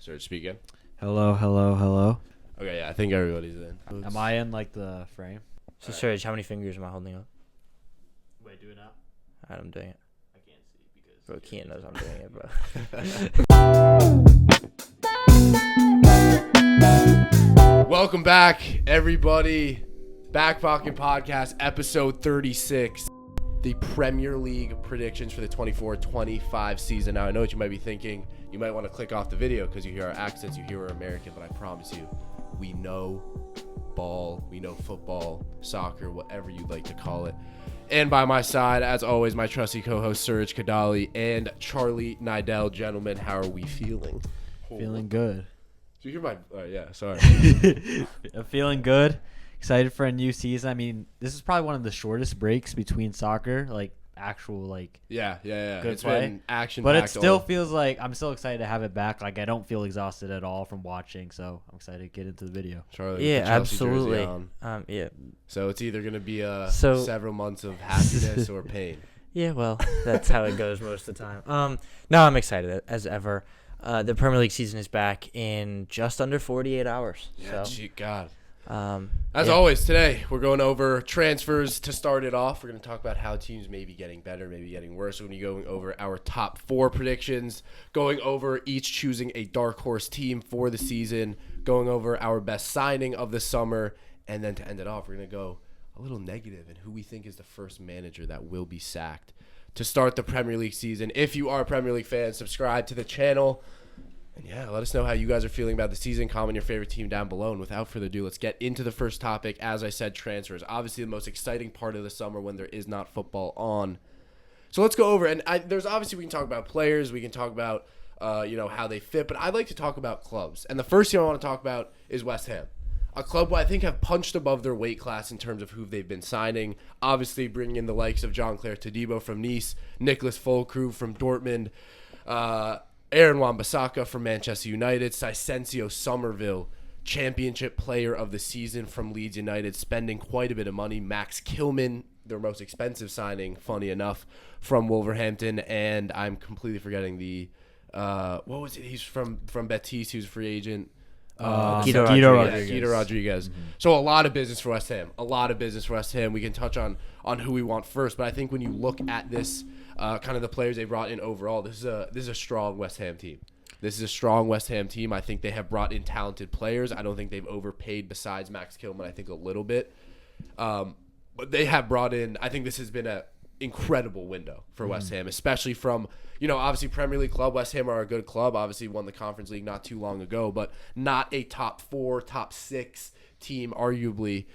Serge speaking. Hello. Okay, yeah, I think everybody's in. Am I in like the frame? So Serge, how many fingers am I holding up? Wait, do it now. Alright, I'm doing it. I can't see because. Bro, Kean knows I'm doing it, bro. Welcome back, everybody. Back Pocket Podcast, episode 36. The Premier League predictions for the 24-25 season. Now, I know what you might be thinking. You might want to click off the video because you hear our accents, you hear we're American, but I promise you, we know ball, we know football, soccer, whatever you'd like to call it. And by my side, as always, my trusty co-host Serge Kadali and Charlie Nidell. Gentlemen, how are we feeling? Feeling good. Did you hear my... yeah, sorry. I'm feeling good. Excited for a new season. I mean, this is probably one of the shortest breaks between soccer, like actual like Yeah. good It's play. been action, but it still feels like I'm still excited to have it back. Like I don't feel exhausted at all from watching, so I'm excited to get into the video. Charlie, Yeah, with the Chelsea absolutely. jersey on. Yeah. So it's either gonna be So- several months of happiness or pain. Yeah, well, that's how it goes most of the time. No, I'm excited as ever. The Premier League season is back in just under 48 hours. Yeah, So, God. as Always, today we're going over transfers to start it off. We're going to talk about how teams may be getting better, maybe getting worse. We're going to be going over our top 4 predictions, going over each choosing a dark horse team for the season, going over our best signing of the summer, and then to end it off, we're going to go a little negative in who we think is the first manager that will be sacked to start the Premier League season. If you are a Premier League fan, subscribe to the channel. And yeah, let us know how you guys are feeling about the season. Comment your favorite team down below. And without further ado, let's get into the first topic. As I said, transfers. Obviously the most exciting part of the summer when there is not football on. So let's go over. And there's obviously we can talk about players. We can talk about how they fit. But I'd like to talk about clubs. And the first team I want to talk about is West Ham. A club who I think have punched above their weight class in terms of who they've been signing. Obviously bringing in the likes of Jean-Claire Todibo from Nice, Nicolas Füllkrug from Dortmund, Aaron Wan-Bissaka from Manchester United, Sissencio Somerville, championship player of the season from Leeds United, spending quite a bit of money. Max Kilman, their most expensive signing, funny enough, from Wolverhampton. And I'm completely forgetting the what was it? He's from Betis, he was a free agent. Guido Rodriguez. Guido Rodriguez. Mm-hmm. So a lot of business for West Ham. We can touch on who we want first, but I think when you look at this, kind of the players they brought in overall, this is a strong West Ham team. I think they have brought in talented players. I don't think they've overpaid besides Max Kilman, I think a little bit. But they have brought in, I think this has been an incredible window for West Ham, especially from, obviously Premier League club. West Ham are a good club, obviously won the Conference League not too long ago, but not a top 4, top 6 team, arguably.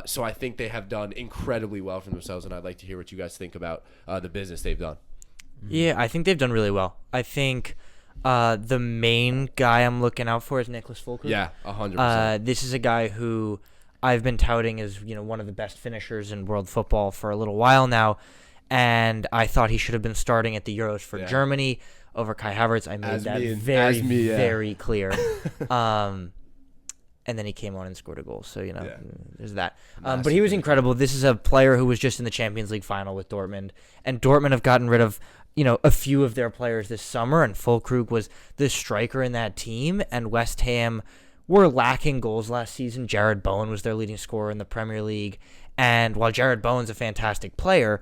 So I think they have done incredibly well for themselves, and I'd like to hear what you guys think about the business they've done. Yeah, I think they've done really well. I think the main guy I'm looking out for is Nicolas Füllkrug. Yeah, 100%. This is a guy who I've been touting as one of the best finishers in world football for a little while now, and I thought he should have been starting at the Euros for Germany over Kai Havertz. I made that very clear. And then he came on and scored a goal. So, there's that. But he was incredible. This is a player who was just in the Champions League final with Dortmund. And Dortmund have gotten rid of, a few of their players this summer. And Füllkrug was the striker in that team. And West Ham were lacking goals last season. Jared Bowen was their leading scorer in the Premier League. And while Jared Bowen's a fantastic player,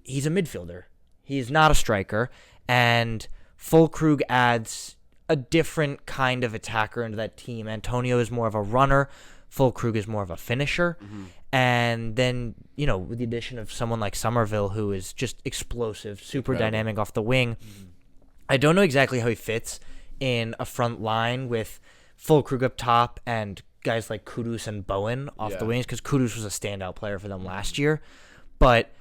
he's a midfielder. He's not a striker. And Füllkrug adds a different kind of attacker into that team. Antonio is more of a runner. Füllkrug is more of a finisher. Mm-hmm. And then, with the addition of someone like Somerville, who is just explosive, super dynamic off the wing. Mm-hmm. I don't know exactly how he fits in a front line with Füllkrug up top and guys like Kudus and Bowen off the wings, because Kudus was a standout player for them last year. But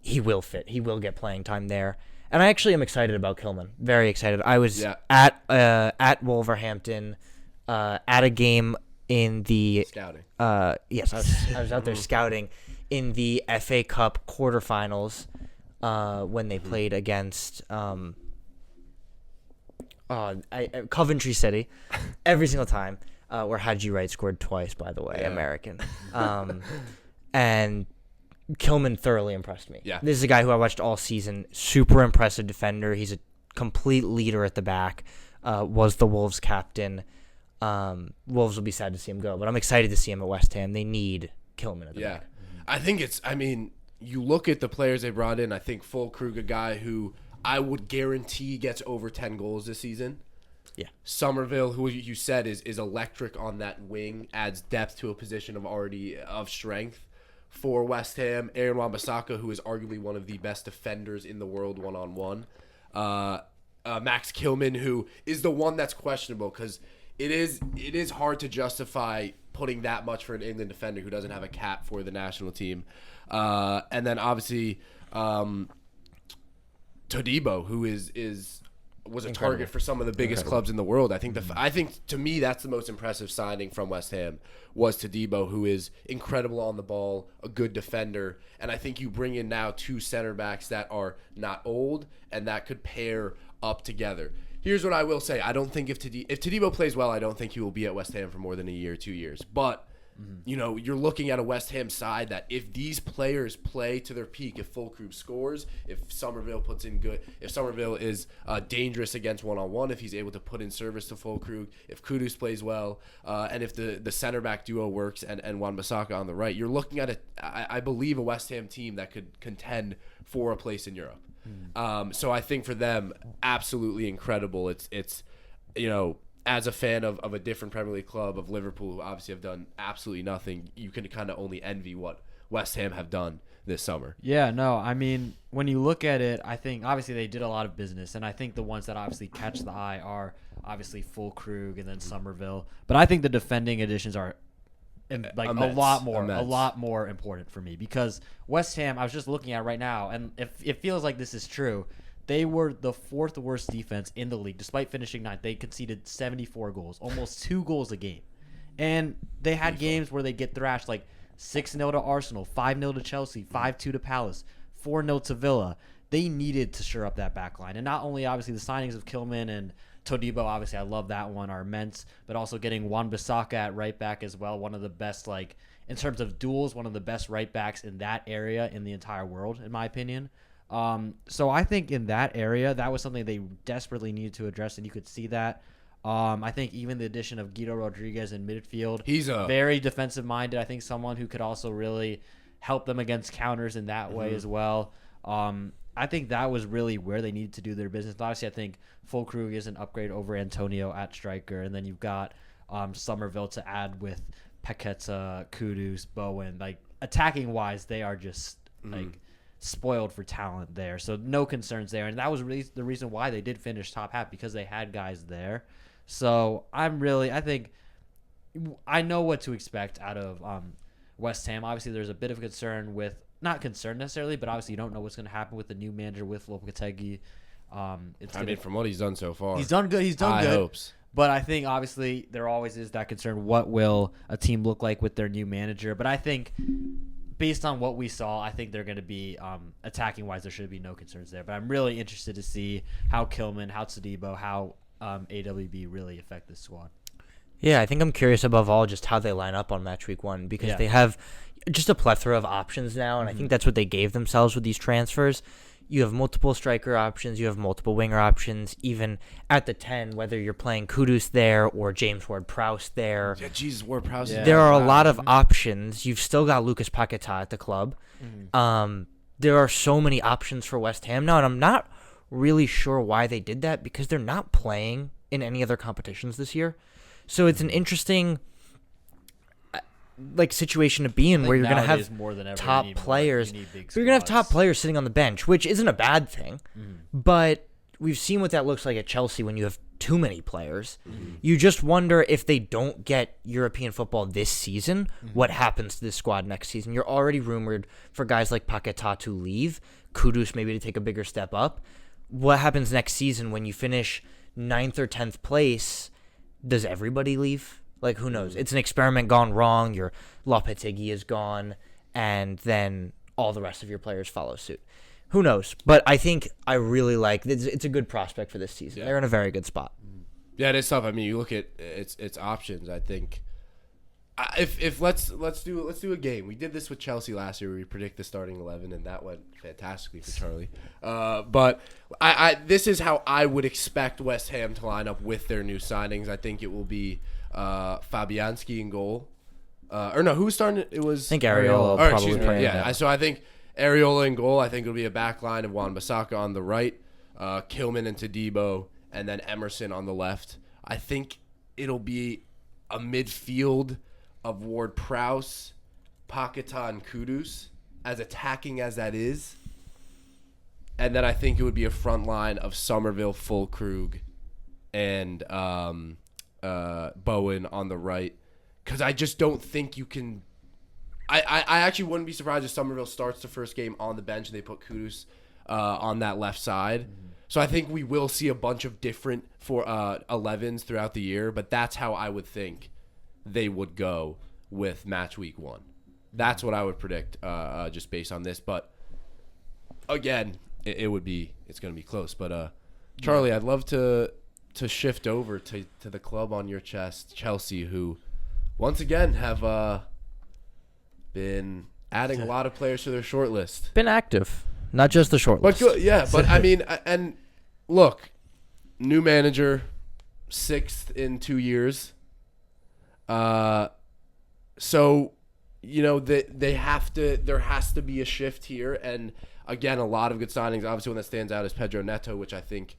he will fit. He will get playing time there. And I actually am excited about Kilman. Very excited. I was at Wolverhampton at a game in the scouting. Yes, I was out there scouting in the FA Cup quarterfinals when they played against Coventry City. Every single time, where Haji Wright scored twice, by the way, American. And Kilman thoroughly impressed me. Yeah. This is a guy who I watched all season. Super impressive defender. He's a complete leader at the back. was the Wolves captain. Wolves will be sad to see him go, but I'm excited to see him at West Ham. They need Kilman at the back. I think you look at the players they brought in. I think Füllkrug, a guy who I would guarantee gets over 10 goals this season. Yeah. Somerville, who you said is electric on that wing, adds depth to a position of strength for West Ham. Aaron Wan-Bissaka, who is arguably one of the best defenders in the world one-on-one. Max Kilman, who is the one that's questionable because it is hard to justify putting that much for an England defender who doesn't have a cap for the national team. And then obviously Todibo, who was a target for some of the biggest clubs in the world. I think to me that's the most impressive signing from West Ham was Todibo, who is incredible on the ball, a good defender, and I think you bring in now two center backs that are not old and that could pair up together. Here's what I will say: I don't think if Todibo plays well, I don't think he will be at West Ham for more than a year, 2 years. But you're looking at a West Ham side that if these players play to their peak, if Füllkrug scores, if Somerville if Somerville is dangerous against one-on-one, if he's able to put in service to Füllkrug, if Kudus plays well, and if the center back duo works and Wan-Bissaka on the right, you're looking at I believe a West Ham team that could contend for a place in Europe. So I think for them, absolutely incredible. It's as a fan of a different Premier League club, of Liverpool, who obviously have done absolutely nothing, you can kind of only envy what West Ham have done this summer. Yeah, no, I mean, when you look at it, I think obviously they did a lot of business, and I think the ones that obviously catch the eye are obviously Füllkrug and then Somerville. But I think the defending additions are like a lot more important for me, because West Ham, I was just looking at right now, and if it feels like this is true, they were the fourth worst defense in the league. Despite finishing ninth, they conceded 74 goals, almost 2 goals a game. And they had games where they get thrashed, like 6-0 to Arsenal, 5-0 to Chelsea, 5-2 to Palace, 4-0 to Villa. They needed to shore up that back line. And not only, obviously, the signings of Kilman and Todibo, obviously, I love that one, are immense, but also getting Wan-Bissaka at right back as well, one of the best, like, in terms of duels, one of the best right backs in that area in the entire world, in my opinion. So I think in that area, that was something they desperately needed to address, and you could see that. I think even the addition of Guido Rodriguez in midfield, he's very defensive minded. I think someone who could also really help them against counters in that way as well. I think that was really where they needed to do their business. Obviously, I think Füllkrug is an upgrade over Antonio at striker, and then you've got Somerville to add with Paqueta, Kudus, Bowen. Like, attacking wise, they are just like spoiled for talent there, so no concerns there. And that was really the reason why they did finish top half, because they had guys there. So I think I know what to expect out of West Ham. Obviously, there's a bit of concern with, not concern necessarily, but obviously you don't know what's going to happen with the new manager, with Lopetegui. From what he's done so far, he's done good. High hopes. But I think obviously there always is that concern. What will a team look like with their new manager? But I think, based on what we saw, I think they're going to be attacking wise. There should be no concerns there. But I'm really interested to see how Kilman, how Todibo, how AWB really affect this squad. Yeah, I think I'm curious above all just how they line up on match week 1, because they have just a plethora of options now, and I think that's what they gave themselves with these transfers. You have multiple striker options, you have multiple winger options, even at the 10, whether you're playing Kudus there or James Ward-Prowse there. Yeah, Jesus, Ward-Prowse. Yeah. There are a lot of options. You've still got Lucas Paqueta at the club. There are so many options for West Ham now, and I'm not really sure why they did that, because they're not playing in any other competitions this year. So it's an interesting situation to be in, where you're going to have more than ever, top players. But you're going to have top players sitting on the bench, which isn't a bad thing. But we've seen what that looks like at Chelsea when you have too many players. You just wonder, if they don't get European football this season, what happens to this squad next season. You're already rumored for guys like Paqueta to leave, Kudus maybe to take a bigger step up. What happens next season when you finish 9th or 10th place? Does everybody leave? Like, who knows? It's an experiment gone wrong. Your Lopetegui is gone, and then all the rest of your players follow suit. Who knows? But I think I really like it's a good prospect for this season. They're in a very good spot. Yeah, it is tough. I mean, you look at its options. I think If let's do a game. We did this with Chelsea last year where we predict the starting 11, and that went fantastically for Charlie. But this is how I would expect West Ham to line up with their new signings. I think it will be Fabianski in goal. Or no, who was starting? It was I think Areola probably playing. Yeah, so I think Areola in goal. I think it'll be a back line of Wan-Bissaka on the right, Kilman and Todibo, and then Emerson on the left. I think it'll be a midfield of Ward-Prowse, Paquetá, and Kudus, as attacking as that is. And then I think it would be a front line of Somerville, Fulkrug, and Bowen on the right. Because I just don't think you can... I actually wouldn't be surprised if Somerville starts the first game on the bench and they put Kudus on that left side. Mm-hmm. So I think we will see a bunch of different 11s throughout the year, but that's how I would think they would go with match week 1. That's what I would predict just based on this. But again, it's going to be close. But Charlie, I'd love to shift over to the club on your chest, Chelsea, who once again have been adding a lot of players to their short list. Been active, not just the short list. But I mean, and look, new manager, 6th in 2 years. So, there has to be a shift here. And again, a lot of good signings. Obviously, one that stands out is Pedro Neto, which I think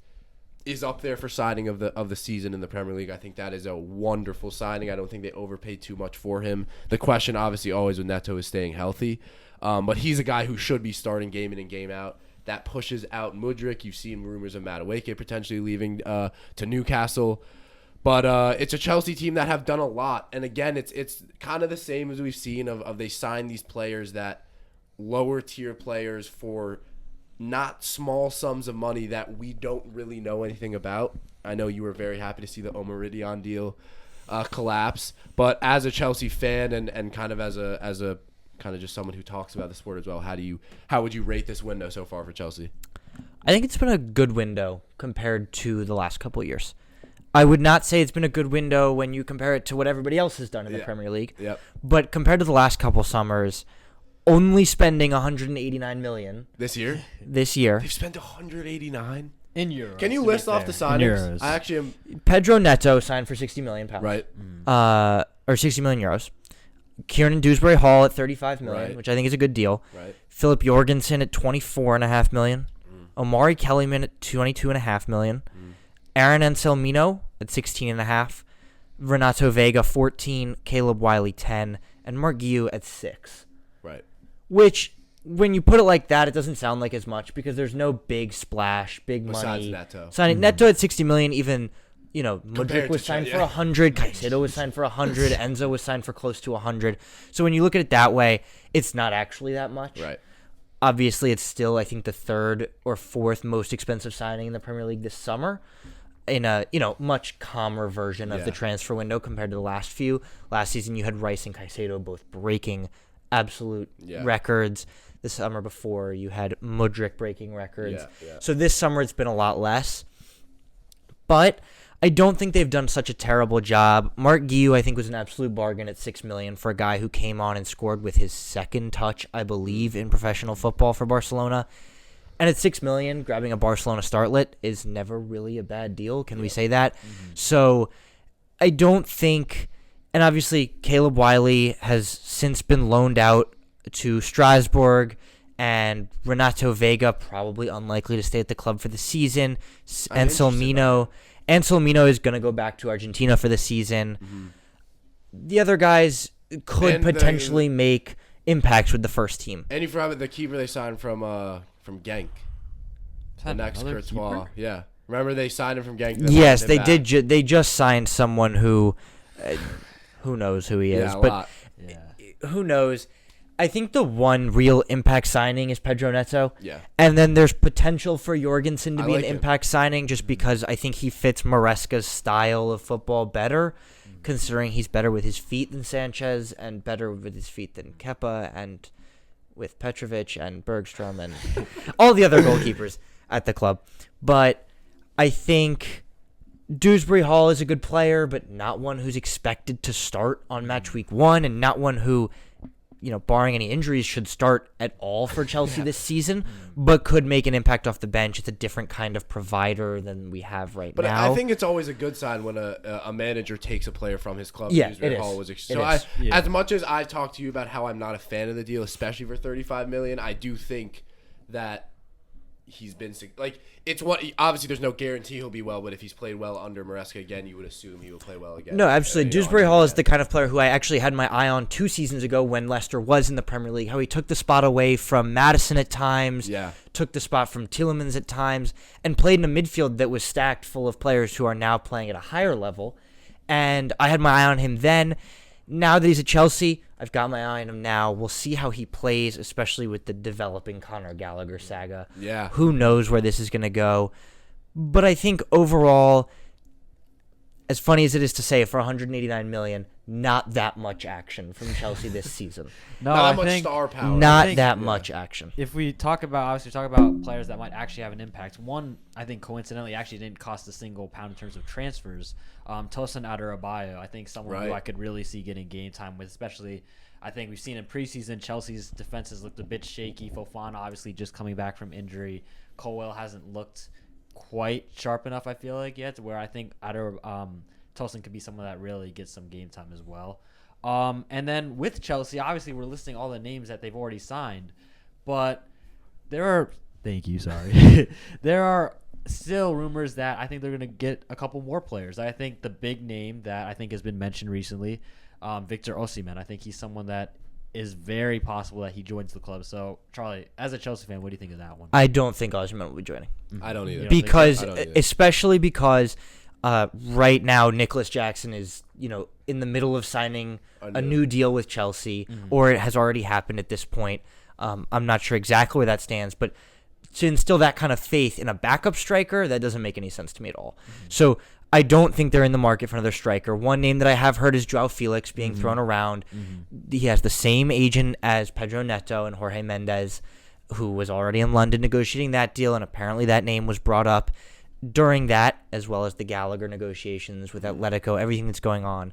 is up there for signing of the season in the Premier League. I think that is a wonderful signing. I don't think they overpaid too much for him. The question, obviously, always with Neto is staying healthy. But he's a guy who should be starting game in and game out. That pushes out Mudryk. You've seen rumors of Madueke potentially leaving to Newcastle. But it's a Chelsea team that have done a lot. And again, it's kind of the same as we've seen of they sign these players, that lower tier players, for not small sums of money that we don't really know anything about. I know you were very happy to see the Omaridion deal collapse. But as a Chelsea fan and kind of as a kind of just someone who talks about the sport as well, how would you rate this window so far for Chelsea? I think it's been a good window compared to the last couple of years. I would not say it's been a good window when you compare it to what everybody else has done in the Premier League. Yep. But compared to the last couple summers, only spending 189 million this year. They've spent 189 in euros. Can you list off the signings? I actually am. Pedro Neto signed for £60 million. Right. Or 60 million euros. Kieran Dewsbury Hall at 35 million, right, which I think is a good deal. Right. Philip Jorgensen at 24.5 million. Omari Kellyman at 22.5 million. Aaron Anselmino at 16.5. Renato Vega 14. Caleb Wiley 10. And Mark Guiu at 6. Right. Which, when you put it like that, it doesn't sound like as much because there's no big splash, big Besides money. Neto. Signing Neto at 60 million, even, Mudryk was signed for 100, Caicedo was signed for 100, Enzo was signed for close to 100. So when you look at it that way, it's not actually that much. Right. Obviously, it's still, I think, the 3rd or 4th most expensive signing in the Premier League this summer, in a much calmer version of the transfer window compared to the last few. Last season, you had Rice and Caicedo both breaking absolute records. The summer before, you had Mudryk breaking records. So this summer, it's been a lot less. But I don't think they've done such a terrible job. Mark Guiu, I think, was an absolute bargain at $6 million for a guy who came on and scored with his second touch, I believe, in professional football for Barcelona. And at $6 million, grabbing a Barcelona startlet is never really a bad deal. Can we say that? Mm-hmm. So I don't think, and obviously Caleb Wiley has since been loaned out to Strasbourg, and Renato Vega probably unlikely to stay at the club for the season. Anselmino is going to go back to Argentina for the season. Mm-hmm. The other guys could potentially make impacts with the first team. And you forgot the keeper they signed from Genk. The next Courtois. Yeah. Remember they signed him from Genk? Yes, they did. They just signed someone who knows who he is. But who knows? I think the one real impact signing is Pedro Neto. Yeah. And then there's potential for Jorgensen to be an impact signing just because I think he fits Maresca's style of football better, considering he's better with his feet than Sanchez and better with his feet than Kepa and with Petrovic and Bergstrom and all the other goalkeepers at the club. But I think Dewsbury Hall is a good player, but not one who's expected to start on match week 1, and not one who, barring any injuries, should start at all for Chelsea this season, but could make an impact off the bench. It's a different kind of provider than we have now. But I think it's always a good sign when a manager takes a player from his club. Yeah, Dewsbury it Hall is. was as much as I've talked to you about how I'm not a fan of the deal, especially for $35 million, I do think that he's been it's what obviously there's no guarantee he'll be well, but if he's played well under Maresca again, you would assume he will play well again. No, absolutely. Dewsbury Hall is the kind of player who I actually had my eye on 2 seasons ago when Leicester was in the Premier League. How he took the spot away from Maddison at times, took the spot from Tielemans at times, and played in a midfield that was stacked full of players who are now playing at a higher level. And I had my eye on him then. Now that he's at Chelsea, I've got my eye on him now. We'll see how he plays, especially with the developing Conor Gallagher saga. Yeah. Who knows where this is going to go. But I think overall, as funny as it is to say, for $189 million, not that much action from Chelsea this season. No, not I that much think star power. Not that much action. If we talk about players that might actually have an impact, one I think coincidentally actually didn't cost a single pound in terms of transfers. Tosin Adarabioyo, I think someone who I could really see getting game time with, especially I think we've seen in preseason Chelsea's defenses looked a bit shaky. Fofana obviously just coming back from injury. Colwell hasn't looked quite sharp enough, I feel like, yet, to where I think Tosin could be someone that really gets some game time as well. And then with Chelsea, obviously we're listing all the names that they've already signed, but there are there are still rumors that I think they're going to get a couple more players. I think the big name that I think has been mentioned recently, Victor Osimhen. I think he's someone that is very possible that he joins the club. So, Charlie, as a Chelsea fan, what do you think of that one? I don't think Osimhen will be joining. I don't either. Especially because right now Nicholas Jackson is, in the middle of signing a new deal with Chelsea, or it has already happened at this point. I'm not sure exactly where that stands, but to instill that kind of faith in a backup striker, that doesn't make any sense to me at all. So I don't think they're in the market for another striker. One name that I have heard is Joao Felix being thrown around. He has the same agent as Pedro Neto and Jorge Mendes, who was already in London negotiating that deal, and apparently that name was brought up during that, as well as the Gallagher negotiations with Atletico, everything that's going on.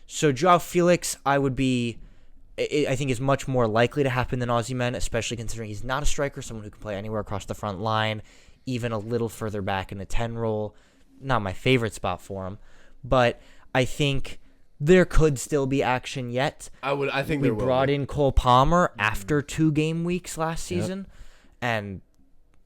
So Joao Felix, I think is much more likely to happen than Osimhen, especially considering he's not a striker, someone who can play anywhere across the front line, even a little further back in the 10 role. Not my favorite spot for him, but I think there could still be action yet. I think we brought in Cole Palmer after 2 game weeks last season, and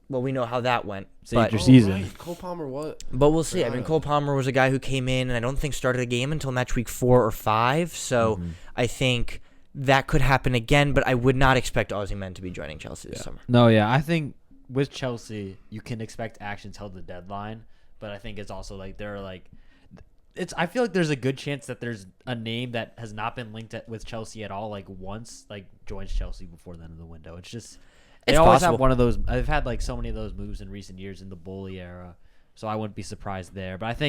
we know how that went. Saved your season. Right. Cole Palmer, what? But we'll see. I mean, Cole Palmer was a guy who came in and I don't think started a game until match week 4 or 5. So I think that could happen again, but I would not expect Osimhen to be joining Chelsea this summer. No, I think with Chelsea, you can expect action till the deadline, but I think it's also like I feel like there's a good chance that there's a name that has not been linked with Chelsea at all, once joins Chelsea before the end of the window. It's just they always have one of those. I've had so many of those moves in recent years in the Bully era, so I wouldn't be surprised there. But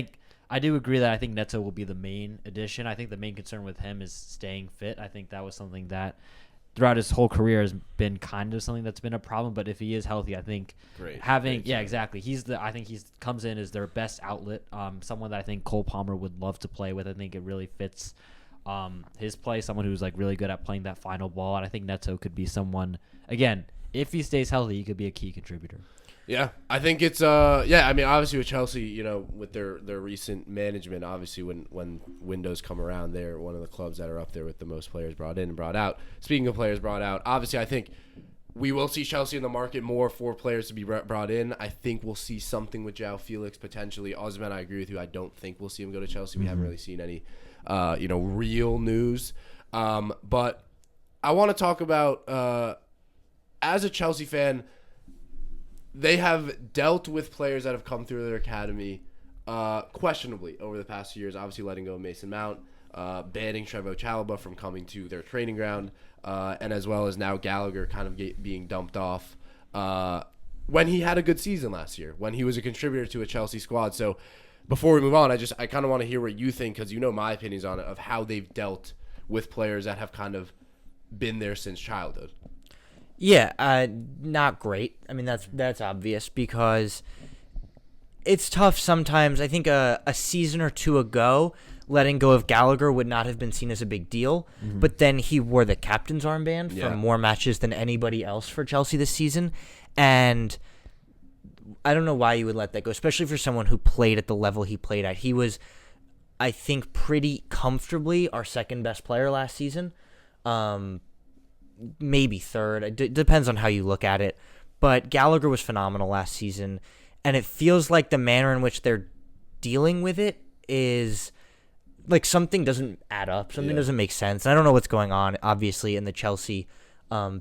I do agree that I think Neto will be the main addition. I think the main concern with him is staying fit. I think that was something that throughout his whole career has been kind of something that's been a problem. But if he is healthy, I think great. Exactly. I think he comes in as their best outlet. Someone that I think Cole Palmer would love to play with. I think it really fits his play. Someone who's really good at playing that final ball. And I think Neto could be someone, again, if he stays healthy, he could be a key contributor. Yeah, I think it's I mean, obviously with Chelsea, with their recent management, obviously when windows come around, they're one of the clubs that are up there with the most players brought in and brought out. Speaking of players brought out, obviously I think we will see Chelsea in the market more for players to be brought in. I think we'll see something with Joao Felix potentially. Osimhen, I agree with you. I don't think we'll see him go to Chelsea. We haven't really seen any real news. But I want to talk about as a Chelsea fan, they have dealt with players that have come through their academy questionably over the past few years. Obviously, letting go of Mason Mount, banning Trevoh Chalobah from coming to their training ground, and as well as now Gallagher kind of being dumped off when he had a good season last year, when he was a contributor to a Chelsea squad. So before we move on, I kind of want to hear what you think, because my opinions on it, of how they've dealt with players that have kind of been there since childhood. Yeah, not great. I mean, that's obvious, because it's tough sometimes. I think a season or two ago, letting go of Gallagher would not have been seen as a big deal. Mm-hmm. But then he wore the captain's armband for Yeah. more matches than anybody else for Chelsea this season. And I don't know why you would let that go, especially for someone who played at the level he played at. He was, I think, pretty comfortably our second best player last season. Maybe third. It depends on how you look at it. But Gallagher was phenomenal last season. And it feels like the manner in which they're dealing with it is like something doesn't add up. Something doesn't make sense. And I don't know what's going on, obviously, in the Chelsea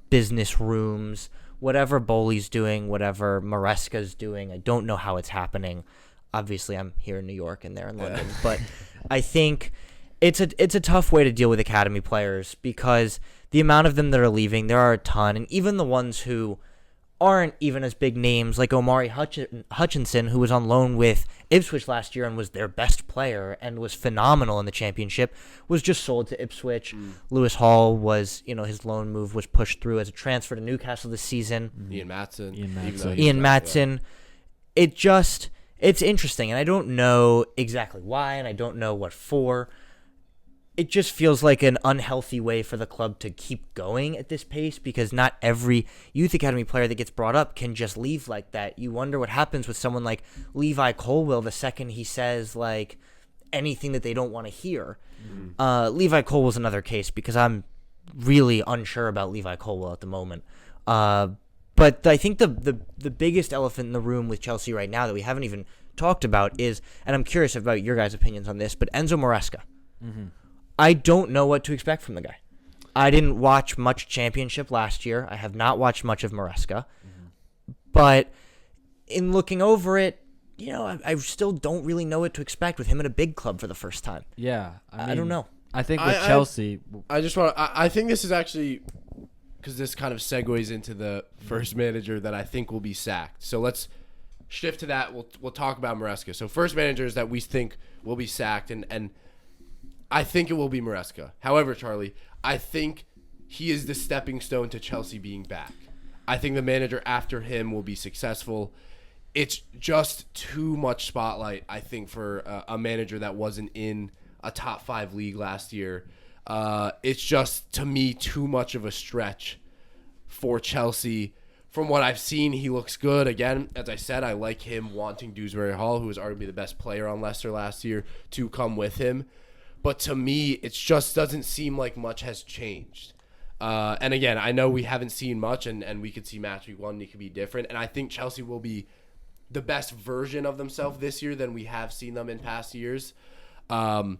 business rooms. Whatever Bowley's doing, whatever Maresca's doing, I don't know how it's happening. Obviously, I'm here in New York and they're in London. But I think it's a tough way to deal with academy players because the amount of them that are leaving, there are a ton. And even the ones who aren't even as big names, like Omari Hutchinson, who was on loan with Ipswich last year and was their best player and was phenomenal in the championship, was just sold to Ipswich. Lewis Hall was, his loan move was pushed through as a transfer to Newcastle this season. Ian Maatsen. Ian Maatsen. It's interesting, and I don't know exactly why, and I don't know what for. It just feels like an unhealthy way for the club to keep going at this pace because not every youth academy player that gets brought up can just leave like that. You wonder what happens with someone like Levi Colwill the second he says like anything that they don't want to hear. Levi Colwill's another case because I'm really unsure about Levi Colwill at the moment. But I think the biggest elephant in the room with Chelsea right now that we haven't even talked about is, and I'm curious about your guys' opinions on this, but Enzo Maresca. Mm-hmm. I don't know what to expect from the guy. I didn't watch much championship last year. I have not watched much of Maresca. Mm-hmm. But in looking over it, I still don't really know what to expect with him at a big club for the first time. Yeah. I don't know. I think with Chelsea... I think this is actually... because this kind of segues into the first manager that I think will be sacked. So let's shift to that. We'll talk about Maresca. So first managers that we think will be sacked, and I think it will be Maresca. However, Charlie, I think he is the stepping stone to Chelsea being back. I think the manager after him will be successful. It's just too much spotlight, I think, for a manager that wasn't in a top 5 league last year. It's just, to me, too much of a stretch for Chelsea. From what I've seen, he looks good. Again, as I said, I like him wanting Dewsbury Hall, who was arguably the best player on Leicester last year, to come with him. But to me, it just doesn't seem like much has changed. And again, I know we haven't seen much, and we could see match week 1, and it could be different. And I think Chelsea will be the best version of themselves this year than we have seen them in past years. But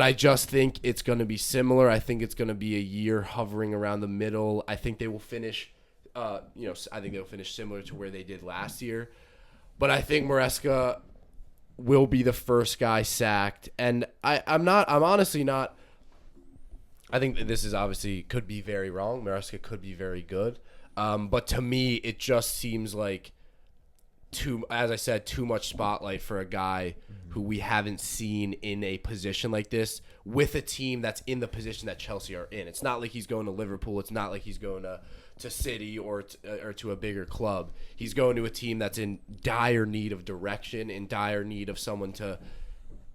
I just think it's going to be similar. I think it's going to be a year hovering around the middle. I think they will finish, I think they'll finish similar to where they did last year. But I think Maresca will be the first guy sacked. And I'm honestly not. I think that this is obviously could be very wrong. Maresca could be very good. But to me, it just seems like too much spotlight for a guy who we haven't seen in a position like this with a team that's in the position that Chelsea are in. It's not like he's going to Liverpool. It's not like he's going to City or to a bigger club. He's going to a team that's in dire need of direction, in dire need of someone to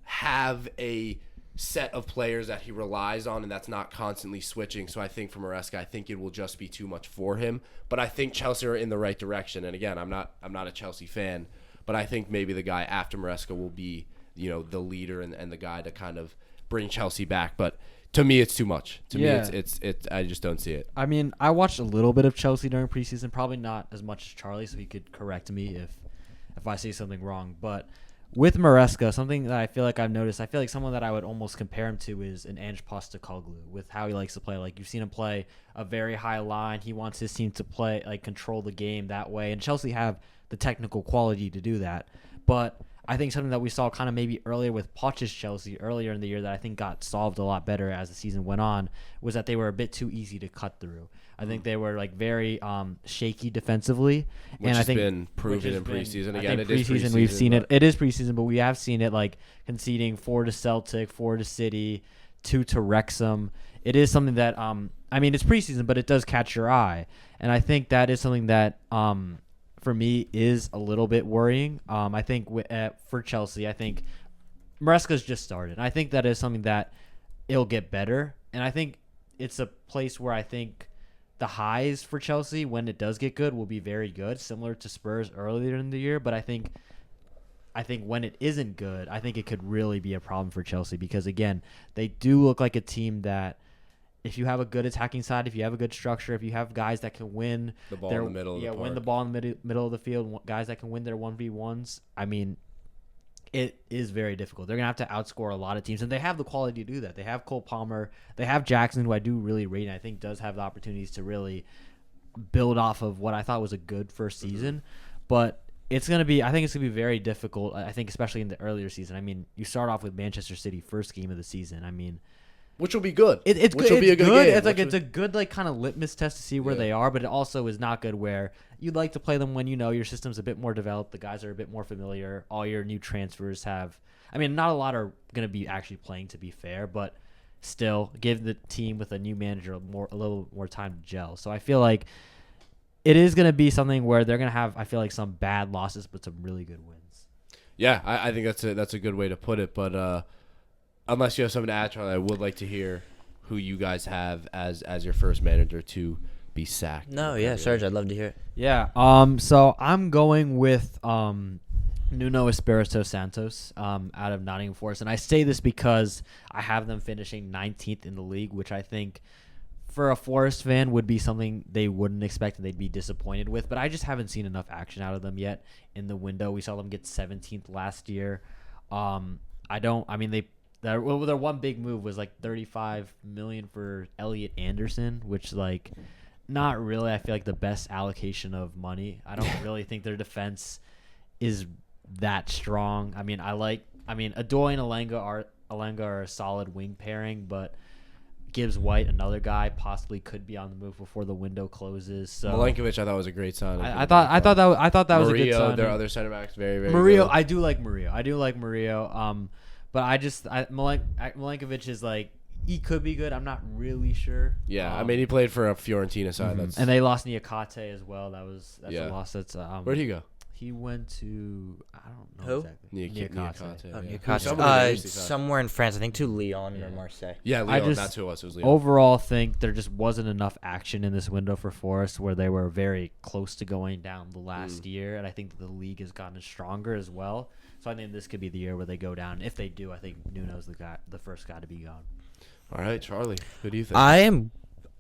have a set of players that he relies on and that's not constantly switching. So I think for Maresca, I think it will just be too much for him. But I think Chelsea are in the right direction. And again, I'm not a Chelsea fan, but I think maybe the guy after Maresca will be, the leader and the guy to kind of bring Chelsea back. But to me, it's too much. To me, it's I just don't see it. I mean, I watched a little bit of Chelsea during preseason, probably not as much as Charlie, so he could correct me if I say something wrong. But with Maresca, something that I feel like I've noticed, I feel like someone that I would almost compare him to is an Ange Postecoglou with how he likes to play. Like, you've seen him play a very high line. He wants his team to play, control the game that way. And Chelsea have the technical quality to do that. But I think something that we saw kind of maybe earlier with Poch's Chelsea earlier in the year that I think got solved a lot better as the season went on was that they were a bit too easy to cut through. I think they were very shaky defensively, Which has been proven in preseason. Again, it is preseason. We've seen it. It is preseason, but we have seen it conceding 4 to Celtic, 4 to City, 2 to Wrexham. It is something that it's preseason, but it does catch your eye, and I think that is something that from for me is a little bit worrying. I think for Chelsea, I think Maresca's just started. I think that is something that it'll get better, and I think it's a place where I think the highs for Chelsea when it does get good will be very good, similar to Spurs earlier in the year. But I think when it isn't good, I think it could really be a problem for Chelsea because, again, they do look like a team that if you have a good attacking side, if you have a good structure, if you have guys that can win the ball in the middle of the park. win the ball in the middle of the field, guys that can win their 1v1s, I mean, it is very difficult. They're going to have to outscore a lot of teams, and they have the quality to do that. They have Cole Palmer. They have Jackson, who I do really rate, and I think does have the opportunities to really build off of what I thought was a good first season. But I think it's going to be very difficult, I think, especially in the earlier season. I mean, you start off with Manchester City first game of the season. I mean, which will be good. It's which good. will be a good game. It's like it's a good kind of litmus test to see where they are, but it also is not good where you'd like to play them when your system's a bit more developed, the guys are a bit more familiar, all your new transfers have. I mean, not a lot are going to be actually playing, to be fair, but still give the team with a new manager a little more time to gel. So I feel like it is going to be something where they're going to have, I feel like, some bad losses, but some really good wins. Yeah, I think that's a good way to put it, but unless you have something to add, Charlie, I would like to hear who you guys have as your first manager to be sacked. No, yeah, Serge, I'd love to hear it. Yeah. So I'm going with Nuno Espirito Santos out of Nottingham Forest, and I say this because I have them finishing 19th in the league, which I think for a Forest fan would be something they wouldn't expect and they'd be disappointed with. But I just haven't seen enough action out of them yet in the window. We saw them get 17th last year. Their one big move was like $35 million for Elliot Anderson, which not really. I feel like the best allocation of money. I don't really think their defense is that strong. I mean, Adoy and Alenga are a solid wing pairing, but Gibbs White, another guy, possibly could be on the move before the window closes. So Milenkovic, I thought was a great sign. I thought that was a good sign. Their other center backs, very very Murillo. good. I do like Murillo. But Milenkovic is he could be good. I'm not really sure. Yeah, he played for a Fiorentina side. Mm-hmm. And they lost Niakate as well. That's a loss. Where'd he go? He went to I don't know Who? exactly. Niakate. Niakate. Somewhere in France, I think to Lyon or Marseille. Yeah, Lyon. That's who it was. It was Lyon. Overall, think there just wasn't enough action in this window for Forest, where they were very close to going down the last year, and I think the league has gotten stronger as well. So I think this could be the year where they go down. If they do, I think Nuno's the first guy to be gone. All right, Charlie, who do you think? I am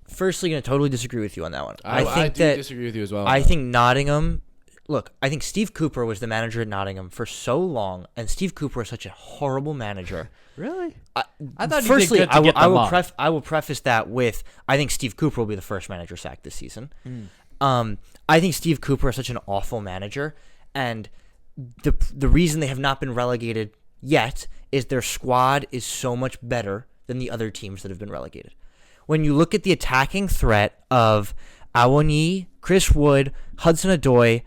firstly going to totally disagree with you on that one. I do disagree with you as well. I think Nottingham. Look, I think Steve Cooper was the manager at Nottingham for so long, and Steve Cooper is such a horrible manager. Really? I thought. Firstly, I will preface that with I think Steve Cooper will be the first manager sacked this season. I think Steve Cooper is such an awful manager, and the reason they have not been relegated yet is their squad is so much better than the other teams that have been relegated. When you look at the attacking threat of Awoniyi, Chris Wood, Hudson-Odoi,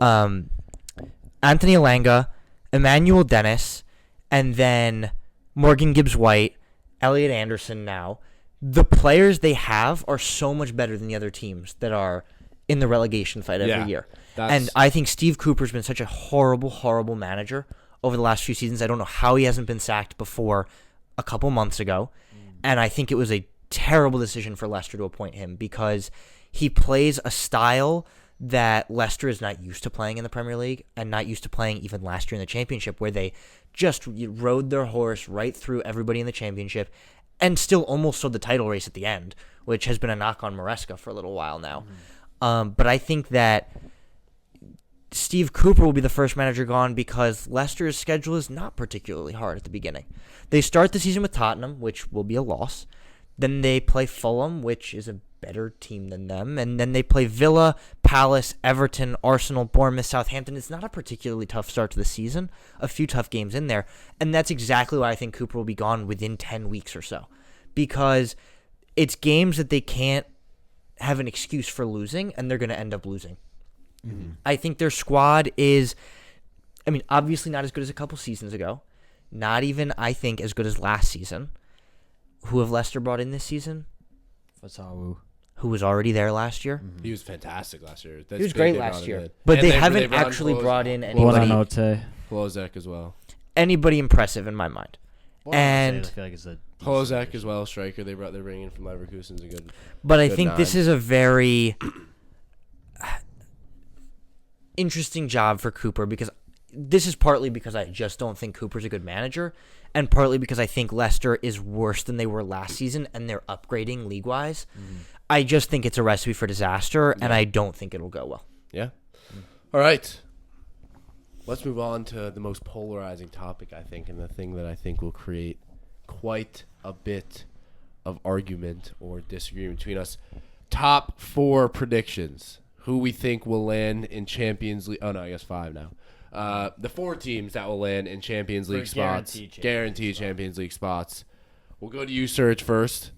Anthony Elanga, Emmanuel Dennis, and then Morgan Gibbs-White, Elliot Anderson now, the players they have are so much better than the other teams that are in the relegation fight every year. And I think Steve Cooper's been such a horrible, horrible manager over the last few seasons. I don't know how he hasn't been sacked before a couple months ago. And I think it was a terrible decision for Leicester to appoint him because he plays a style that Leicester is not used to playing in the Premier League and not used to playing even last year in the Championship, where they just rode their horse right through everybody in the Championship and still almost saw the title race at the end, which has been a knock on Maresca for a little while now. But I think that Steve Cooper will be the first manager gone because Leicester's schedule is not particularly hard at the beginning. They start the season with Tottenham, which will be a loss. Then they play Fulham, which is a better team than them. And then they play Villa, Palace, Everton, Arsenal, Bournemouth, Southampton. It's not a particularly tough start to the season. A few tough games in there. And that's exactly why I think Cooper will be gone within 10 weeks or so. Because it's games that they can't have an excuse for losing, and they're going to end up losing. I think their squad is, obviously not as good as a couple seasons ago. Not even, I think, as good as last season. Who have Leicester brought in this season? Fatawu. who was already there last year. He was fantastic last year. He was great last year. But they haven't actually brought in Klozek as well. Anybody impressive in my mind. And I feel like it's a Klozek as well, striker. They're bringing in from Leverkusen's a good. But I think this is a very interesting job for Cooper, because this is partly because I just don't think Cooper's a good manager, and partly because I think Leicester is worse than they were last season, and they're upgrading league-wise. I just think it's a recipe for disaster, and I don't think it'll go well. Yeah. All right. Let's move on to the most polarizing topic, I think, and the thing that I think will create quite a bit of argument or disagreement between us. Top 4 predictions. Who we think will land in Champions League. Oh, no, I guess 5 now. The 4 teams that will land in Champions League spots. Guaranteed Champions League spots. We'll go to you, Serge, first.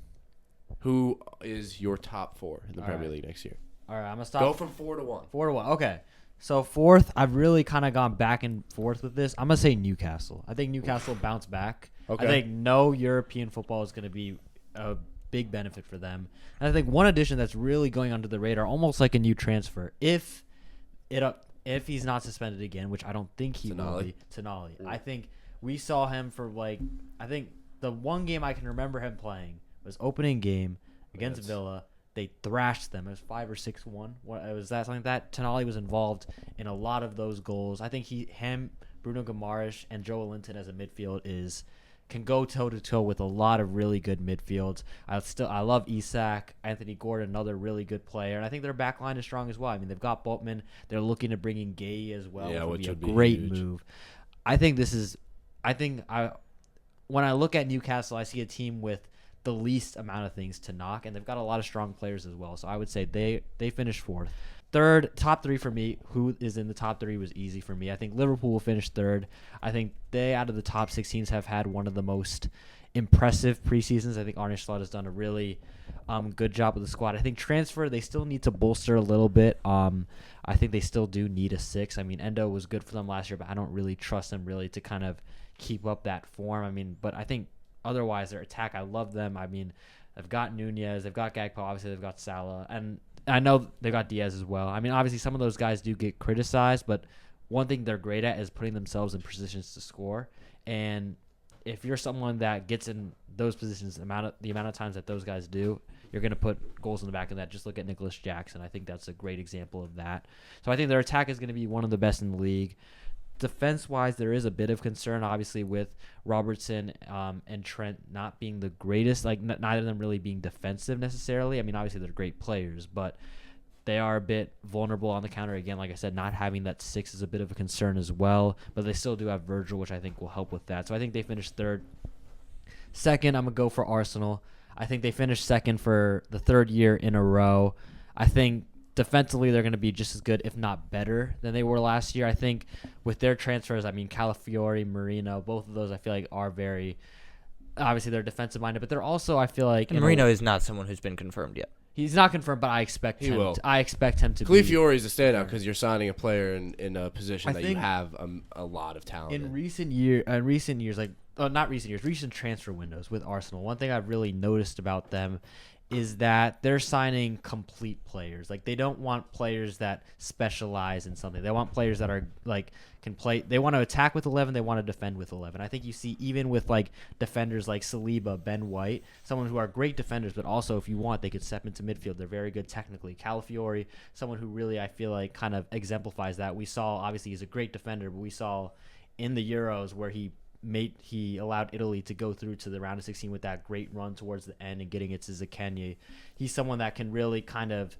Who is your top 4 in the Premier League next year? All right, I'm going to stop. Go from 4 to 1. 4 to 1. Okay. So 4th, I've really kind of gone back and forth with this. I'm going to say Newcastle. I think Newcastle bounce back. Okay. I think no European football is going to be a big benefit for them. And I think one addition that's really going under the radar, almost like a new transfer, if he's not suspended again, which I don't think he will be, Tonali. I think we saw him for I think the one game I can remember him playing was opening game against Villa. They thrashed them. It was 5 or 6-1. Was that something like that? Tonali was involved in a lot of those goals. I think Bruno Guimaraes, and Joe Linton as a midfield can go toe-to-toe with a lot of really good midfields. I love Isak, Anthony Gordon, another really good player. And I think their back line is strong as well. I mean, they've got Boltman. They're looking to bring in Gay as well, which would be a great move. I think when I look at Newcastle, I see a team with the least amount of things to knock, and they've got a lot of strong players as well. So I would say they finished 4th. 3rd, top 3 for me. Who is in the top 3 was easy for me. I think Liverpool will finish 3rd. I think they, out of the top 6 teams, have had one of the most impressive preseasons. I think Arne Slot has done a really good job with the squad. I think transfer, they still need to bolster a little bit. I think they still do need a 6. I mean, Endo was good for them last year, but I don't really trust them really to kind of keep up that form. I mean, but I think otherwise, their attack, I love them. I mean, they've got Nunez, they've got Gakpo, obviously they've got Salah, and I know they've got Diaz as well. I mean, obviously some of those guys do get criticized, but one thing they're great at is putting themselves in positions to score. And if you're someone that gets in those positions, the amount of times that those guys do, you're going to put goals in the back of that. Just look at Nicholas Jackson. I think that's a great example of that. So I think their attack is going to be one of the best in the league. Defense-wise, there is a bit of concern, obviously, with Robertson and Trent not being the greatest. Like, neither of them really being defensive necessarily. I mean, obviously, they're great players, but they are a bit vulnerable on the counter. Again, like I said, not having that 6 is a bit of a concern as well. But they still do have Virgil, which I think will help with that. So I think they finished 3rd. 2nd, I'm going to go for Arsenal. I think they finished 2nd for the 3rd year in a row. I think defensively, they're going to be just as good, if not better, than they were last year. I think with their transfers, I mean, Calafiori, Marino, both of those I feel like are very – obviously, they're defensive-minded, but they're also, I feel like – Marino is not someone who's been confirmed yet. He's not confirmed, but I expect him to be. Calafiori is a standout because you're signing a player in a position that you have a lot of talent in. Recent transfer windows with Arsenal, one thing I've really noticed about them is that they're signing complete players. Like, they don't want players that specialize in something. They want players that are can play. They want to attack with 11. They want to defend with 11. I think you see even with defenders like Saliba, Ben White, someone who are great defenders, but also if you want, they could step into midfield. They're very good technically. Calafiori, someone who really I feel like kind of exemplifies that. We saw obviously he's a great defender, but we saw in the Euros where he allowed Italy to go through to the round of 16 with that great run towards the end and getting it to Zakenye. He's someone that can really kind of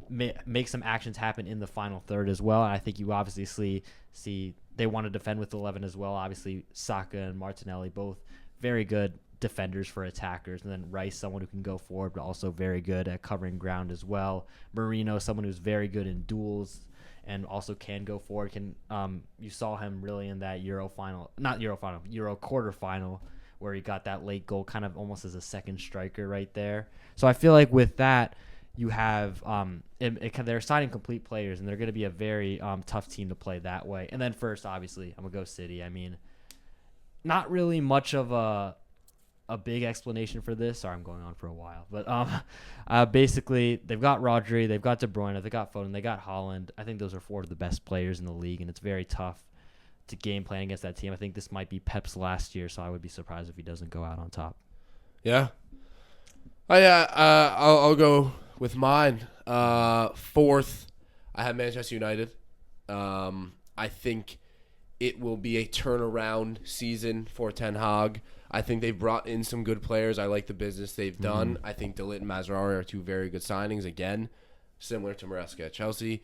make some actions happen in the final third as well. And I think you obviously see they want to defend with 11 as well. Obviously, Saka and Martinelli, both very good defenders for attackers. And then Rice, someone who can go forward, but also very good at covering ground as well. Marino, someone who's very good in duels and also can go forward. You saw him really in that Euro quarterfinal where he got that late goal kind of almost as a second striker right there. So I feel like with that, you have they're signing complete players, and they're going to be a very tough team to play that way. And then first, obviously, I'm going to go City. I mean, not really much of a a big explanation for this. Sorry, I'm going on for a while. But basically, they've got Rodri, they've got De Bruyne, they've got Foden, they got Haaland. I think those are 4 of the best players in the league, and it's very tough to game plan against that team. I think this might be Pep's last year, so I would be surprised if he doesn't go out on top. Yeah. I'll go with mine. 4th, I have Manchester United. I think it will be a turnaround season for Ten Hag. I think they've brought in some good players. I like the business they've done. I think De Ligt and Mazraoui are 2 very good signings. Again, similar to Maresca at Chelsea,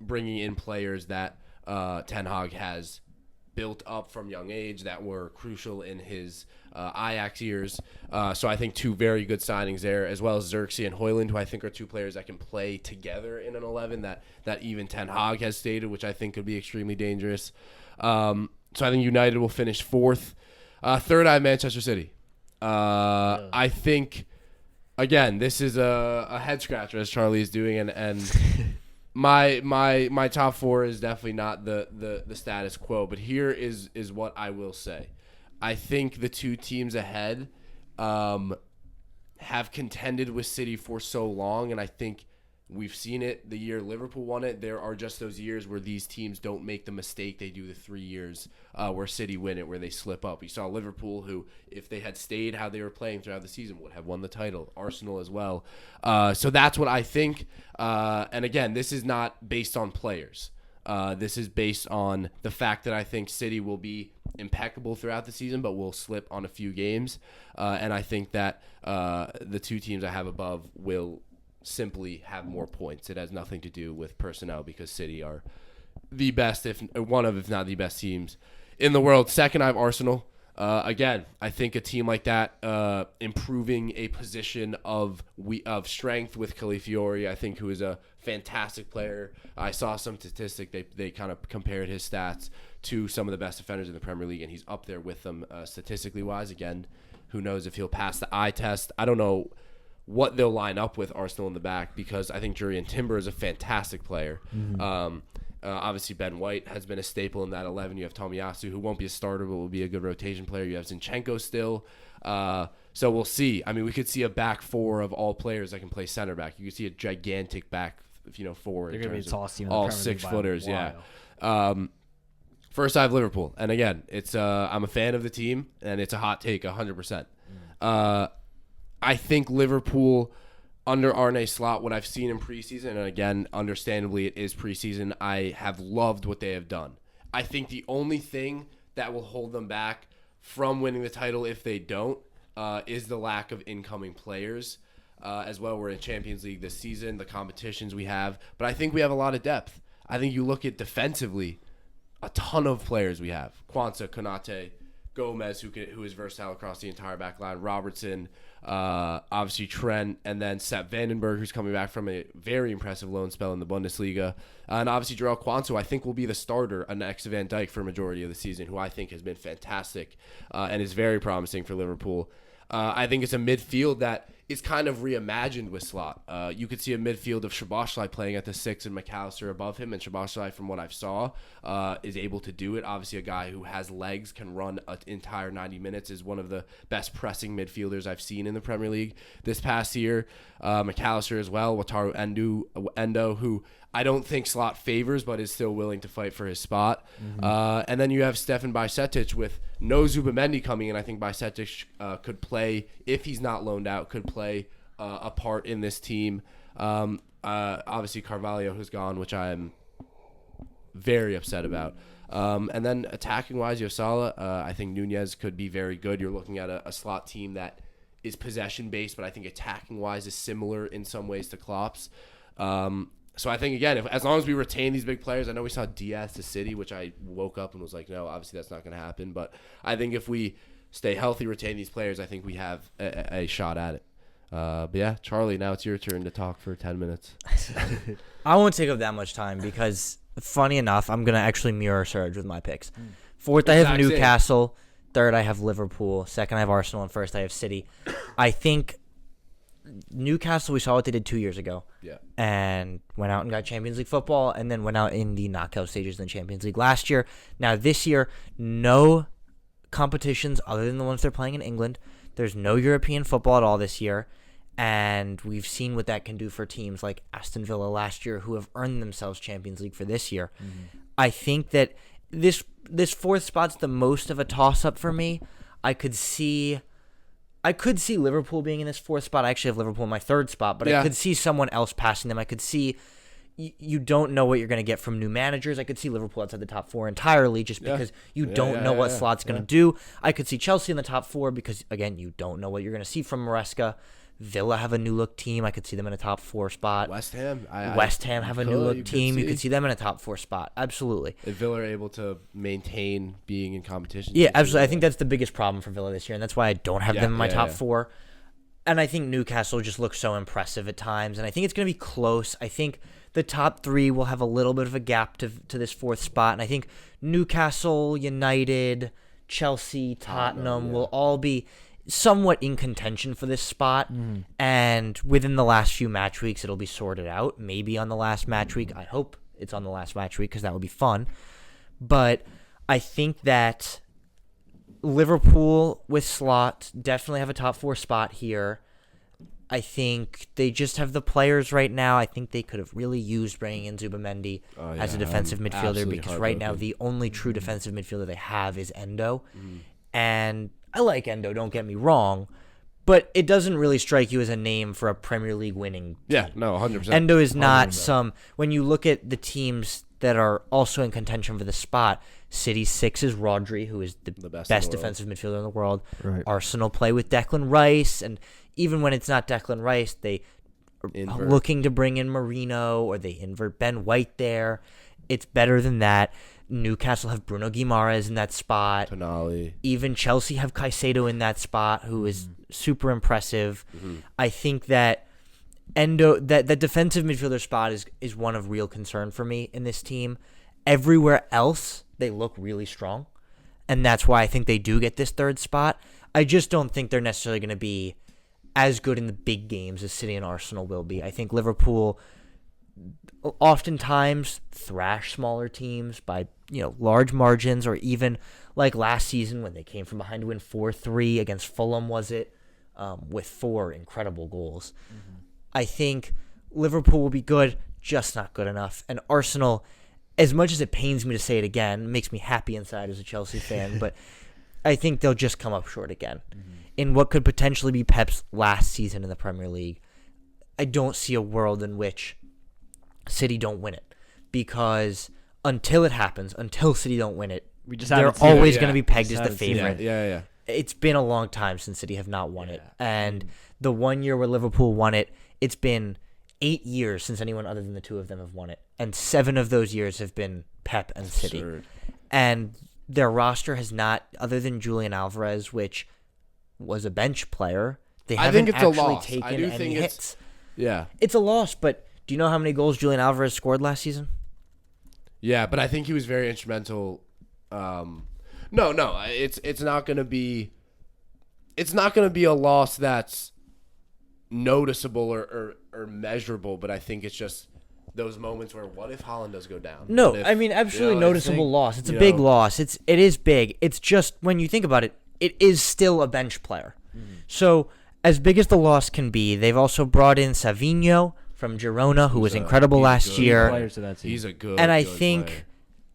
bringing in players that Ten Hag has built up from young age that were crucial in his Ajax years. So I think 2 very good signings there, as well as Xerxes and Højlund, who I think are 2 players that can play together in an 11 that even Ten Hag has stated, which I think could be extremely dangerous. So I think United will finish 4th. 3rd, I have Manchester City. I think, again, this is a head scratcher, as Charlie is doing, and my top 4 is definitely not the status quo. But here is what I will say. I think the 2 teams ahead have contended with City for so long, and I think we've seen it the year Liverpool won it. There are just those years where these teams don't make the mistake they do the 3 years where City win it, where they slip up. You saw Liverpool, who, if they had stayed how they were playing throughout the season, would have won the title. Arsenal as well. So that's what I think. And again, this is not based on players. This is based on the fact that I think City will be impeccable throughout the season, but will slip on a few games. And I think that the 2 teams I have above will simply have more points. It has nothing to do with personnel, because City are the best, if not the best teams in the world. 2nd, I have Arsenal. Again, I think a team like that, improving a position of strength with Calafiori, I think, who is a fantastic player. I saw some statistic. They kind of compared his stats to some of the best defenders in the Premier League, and he's up there with them statistically wise. Again, who knows if he'll pass the eye test. I don't know what they'll line up with Arsenal in the back, because I think Jurriën Timber is a fantastic player. Obviously, Ben White has been a staple in that 11. You have Tomiyasu, who won't be a starter but will be a good rotation player. You have Zinchenko still. So we'll see. I mean, we could see a back 4 of all players that can play center back. You could see a gigantic back, 4. They're going to be the tallest team in the all Premier League 6-footers. by a Yeah. while. First, I have Liverpool, and again, it's I'm a fan of the team, and it's a hot take, 100%. I think Liverpool, under Arne Slot, what I've seen in preseason, and again, understandably, it is preseason, I have loved what they have done. I think the only thing that will hold them back from winning the title, if they don't, is the lack of incoming players. As well, we're in Champions League this season, the competitions we have, but I think we have a lot of depth. I think you look at defensively, a ton of players we have. Kwanzaa, Konate, Gomez, who is versatile across the entire back line, Robertson, obviously Trent, and then Sepp Vandenberg, who's coming back from a very impressive loan spell in the Bundesliga, and obviously Jarell Quansah, I think will be the starter next to Van Dijk for a majority of the season, who I think has been fantastic and is very promising for Liverpool. I think it's a midfield that is kind of reimagined with Slot. You could see a midfield of Szoboszlai playing at the 6 and McAllister above him, and Szoboszlai, from what I've saw, is able to do it. Obviously, a guy who has legs, can run an entire 90 minutes, is one of the best pressing midfielders I've seen in the Premier League this past year. McAllister as well, Wataru Endo, who I don't think Slot favors, but is still willing to fight for his spot. And then you have Stefan Bajcetic with no Zubamendi coming in. I think Bajcetic could play, if he's not loaned out, could play a part in this team. Obviously, Carvalho has gone, which I am very upset about. And then attacking-wise, Yosala, I think Nunez could be very good. You're looking at a Slot team that is possession-based, but I think attacking-wise is similar in some ways to Klopp's. So I think, again, as long as we retain these big players, I know we saw Diaz to City, which I woke up and was like, no, obviously that's not going to happen. But I think if we stay healthy, retain these players, I think we have a shot at it. But yeah, Charlie, now it's your turn to talk for 10 minutes. I won't take up that much time because, funny enough, I'm going to actually mirror Serge with my picks. 4th, I have Newcastle. 3rd, I have Liverpool. 2nd, I have Arsenal. And 1st, I have City. I think Newcastle, we saw what they did 2 years ago. Yeah. And went out and got Champions League football, and then went out in the knockout stages in the Champions League last year. Now this year, no competitions other than the ones they're playing in England. There's no European football at all this year. And we've seen what that can do for teams like Aston Villa last year who have earned themselves Champions League for this year. Mm-hmm. I think that this fourth spot's the most of a toss-up for me. I could see Liverpool being in this fourth spot. I actually have Liverpool in my third spot, but I could see someone else passing them. I could see you don't know what you're going to get from new managers. I could see Liverpool outside the top four entirely just because you don't know what Slot's going to do. I could see Chelsea in the top four because, again, you don't know what you're going to see from Maresca. Villa have a new look team. I could see them in a top four spot. West Ham have a new look team. You could see them in a top four spot. Absolutely. If Villa are able to maintain being in competition. Yeah, absolutely. I think that's the biggest problem for Villa this year, and that's why I don't have them in my top four. And I think Newcastle just looks so impressive at times, and I think it's going to be close. I think the top three will have a little bit of a gap to this fourth spot, and I think Newcastle, United, Chelsea, Tottenham will all be somewhat in contention for this spot, and within the last few match weeks it'll be sorted out. Maybe on the last match week. I hope it's on the last match week because that would be fun. But I think that Liverpool with Slot definitely have a top four spot here. I think they just have the players right now. I think they could have really used bringing in Zubamendi as a defensive midfielder because right now the only true defensive midfielder they have is Endo. And I like Endo, don't get me wrong, but it doesn't really strike you as a name for a Premier League winning team. Yeah, no, 100%. Endo is not 100%. When you look at the teams that are also in contention for the spot, City's 6 is Rodri, who is the best defensive midfielder in the world. Right. Arsenal play with Declan Rice, and even when it's not Declan Rice, they are looking to bring in Marino, or they invert Ben White there. It's better than that. Newcastle have Bruno Guimaraes in that spot. Tonali. Even Chelsea have Caicedo in that spot, who is super impressive. I think that that defensive midfielder spot is one of real concern for me in this team. Everywhere else, they look really strong, and that's why I think they do get this third spot. I just don't think they're necessarily going to be as good in the big games as City and Arsenal will be. I think Liverpool oftentimes thrash smaller teams by large margins, or even like last season when they came from behind to win 4-3 against Fulham, with 4 incredible goals. I think Liverpool will be good, just not good enough. And Arsenal, as much as it pains me to say it again, makes me happy inside as a Chelsea fan, but I think they'll just come up short again. In what could potentially be Pep's last season in the Premier League, I don't see a world in which City don't win it, because until it happens, until City don't win it, they're always going to be pegged as the favorite. Yeah. It's been a long time since City have not won it, and the 1 year where Liverpool won it, it's been 8 years since anyone other than the two of them have won it, and 7 of those years have been Pep and City. And their roster has not, other than Julian Alvarez, which was a bench player, they haven't actually taken any hits. Yeah, it's a loss, but do you know how many goals Julian Alvarez scored last season? Yeah, but I think he was very instrumental. It's not gonna be a loss that's noticeable or measurable, but I think it's just those moments where what if Haaland does go down? No, I mean absolutely noticeable loss. It's a big loss. It is big. It's just when you think about it, it is still a bench player. So as big as the loss can be, they've also brought in Savinho from Girona, who was incredible last year. He's a good. And I think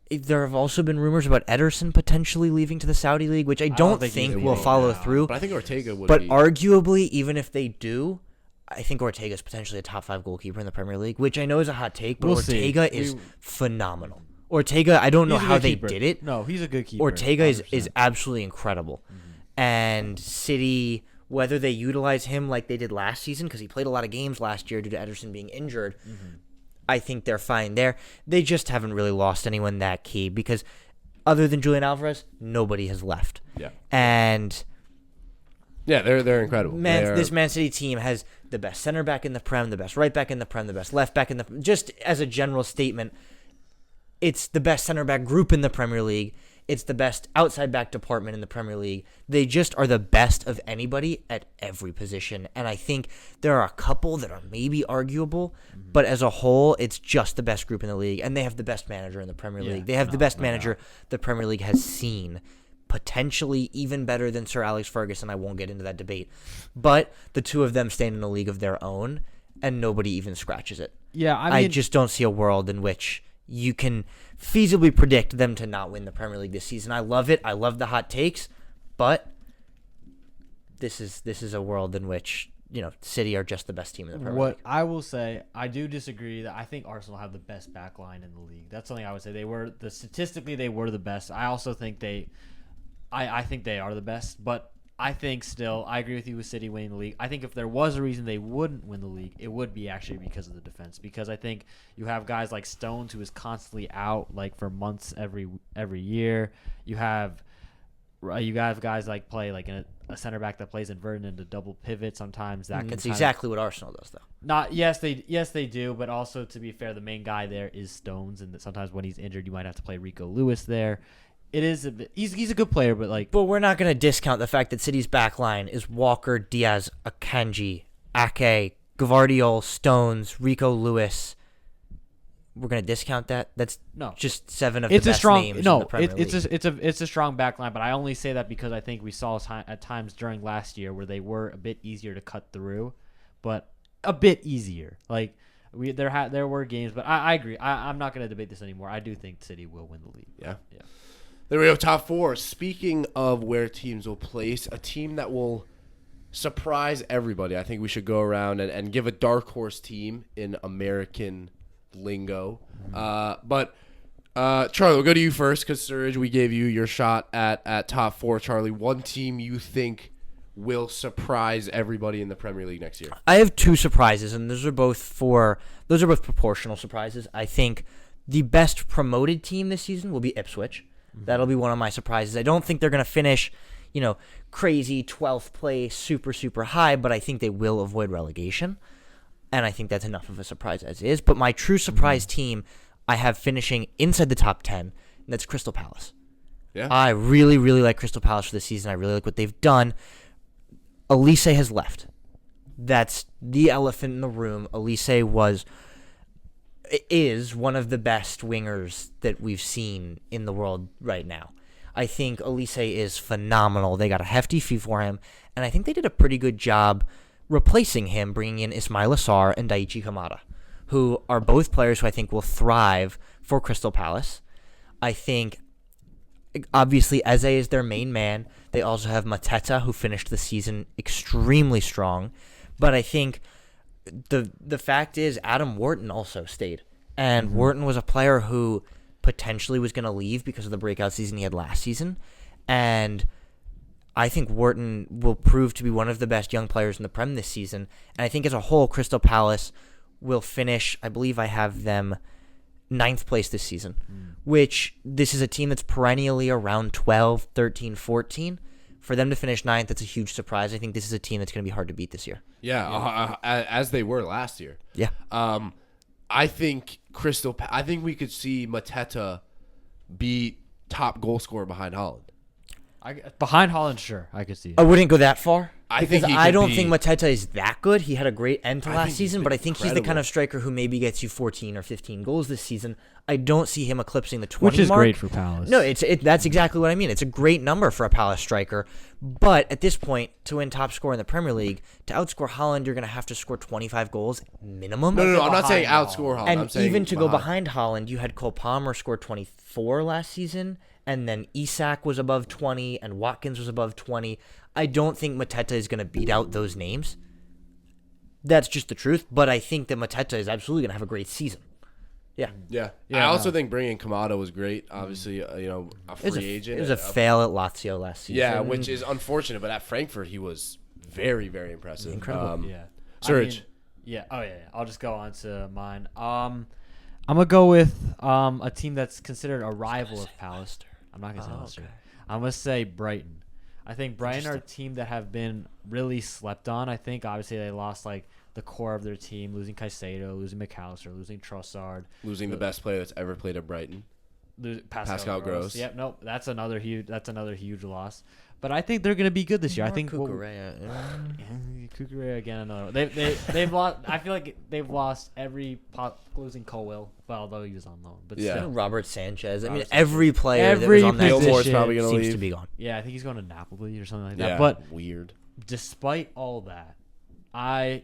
there have also been rumors about Ederson potentially leaving to the Saudi League, which I don't think will follow through. But I think Ortega would. But arguably, even if they do, I think Ortega is potentially a top 5 goalkeeper in the Premier League, which I know is a hot take, but Ortega is phenomenal. Ortega, I don't know how they did it. No, he's a good keeper. Ortega is absolutely incredible. And City, whether they utilize him like they did last season, because he played a lot of games last year due to Ederson being injured, I think they're fine there. They just haven't really lost anyone that key, because other than Julian Alvarez, nobody has left. Yeah. And yeah, they're incredible. This Man City team has the best center back in the Prem, the best right back in the Prem, the best left back in the Prem. Just as a general statement, it's the best center back group in the Premier League. It's the best outside back department in the Premier League. They just are the best of anybody at every position. And I think there are a couple that are maybe arguable, but as a whole, it's just the best group in the league. And they have the best manager in the Premier League. They have the best manager the Premier League has seen potentially even better than Sir Alex Ferguson. I won't get into that debate. But the two of them stand in a league of their own, and nobody even scratches it. Yeah, I just don't see a world in which you can feasibly predict them to not win the Premier League this season. I love it. I love the hot takes, but this is a world in which City are just the best team in the Premier League. What I will say, I do disagree that I think Arsenal have the best back line in the league. That's something I would say. Statistically they were the best. I also think I think they are the best, but I think still I agree with you with City winning the league. I think if there was a reason they wouldn't win the league, it would be actually because of the defense. Because I think you have guys like Stones, who is constantly out like for months every year. You have guys like play like in a center back that plays inverted into double pivot sometimes. That's exactly what Arsenal does, though. Yes they do, but also to be fair, the main guy there is Stones, and that sometimes when he's injured, you might have to play Rico Lewis there. It is he's a good player, but we're not going to discount the fact that City's back line is Walker, Diaz, Akanji, Ake, Gvardiol, Stones, Rico Lewis. We're going to discount that? That's just 7 of the best names in the Premier League. It's a strong back line, but I only say that because I think we saw at times during last year where they were a bit easier to cut through, but a bit easier. Like there were games, but I agree. I'm not going to debate this anymore. I do think City will win the league. Yeah. There we go, top 4. Speaking of where teams will place, a team that will surprise everybody. I think we should go around and give a dark horse team in American lingo. But Charlie, we'll go to you first because, Surge, we gave you your shot at top 4. Charlie, one team you think will surprise everybody in the Premier League next year? I have 2 surprises, and those are both proportional surprises. I think the best promoted team this season will be Ipswich. That'll be one of my surprises. I don't think they're going to finish, crazy 12th place, super, super high, but I think they will avoid relegation. And I think that's enough of a surprise as is. But my true surprise team I have finishing inside the top 10, and that's Crystal Palace. Yeah. I really, really like Crystal Palace for this season. I really like what they've done. Elise has left. That's the elephant in the room. Elise is one of the best wingers that we've seen in the world right now. I think Elise is phenomenal. They got a hefty fee for him, and I think they did a pretty good job replacing him, bringing in Ismail Assar and Daichi Kamada, who are both players who I think will thrive for Crystal Palace. I think, obviously, Eze is their main man. They also have Mateta, who finished the season extremely strong. But I think the fact is Adam Wharton also stayed. And Wharton was a player who potentially was going to leave because of the breakout season he had last season. And I think Wharton will prove to be one of the best young players in the Prem this season. And I think as a whole, Crystal Palace will finish, I believe I have them 9th place this season, which this is a team that's perennially around 12, 13, 14. For them to finish 9th, that's a huge surprise. I think this is a team that's going to be hard to beat this year. Yeah, as they were last year. Yeah. I think I think we could see Mateta be top goal scorer behind Holland. Behind Holland, sure, I could see it. I wouldn't go that far. I don't think Mateta is that good. He had a great end to last season, but I think he's the kind of striker who maybe gets you 14 or 15 goals this season. I don't see him eclipsing the 20 mark. Which is great for Palace. No, that's exactly what I mean. It's a great number for a Palace striker, but at this point, to win top scorer in the Premier League, to outscore Holland, you're going to have to score 25 goals minimum. No, I'm not saying outscore Holland. And I'm saying even to go behind Holland, you had Cole Palmer score 24 last season, and then Isak was above 20, and Watkins was above 20. I don't think Mateta is going to beat out those names. That's just the truth, but I think that Mateta is absolutely going to have a great season. Yeah. I also think bringing Kamada was great. Obviously, a free agent. It was a fail at Lazio last season. Yeah, which is unfortunate, but at Frankfurt, he was very, very impressive. Incredible. Surge. I'll just go on to mine. I'm going to go with a team that's considered a rival of Palace. I'm not going to say Leicester. Okay. I'm going to say Brighton. I think Brighton are a team that have been really slept on. I think obviously they lost like the core of their team, losing Caicedo, losing McAllister, losing Trossard, losing the best player that's ever played at Brighton, Pascal Gross. Yep, nope, that's another huge loss. But I think they're going to be good this year. I think Cucurella. Kukurea again. Another one. They've lost. I feel like they've lost every losing Colwill, well, although he was on loan. But Yeah. still. Robert Sanchez. I mean, Robert every Sanchez. player that Every was on that position Gilmore's probably going to seems leave. to be gone. Yeah, I think he's going to Napoli or something like that. Yeah, But weird. despite all that, I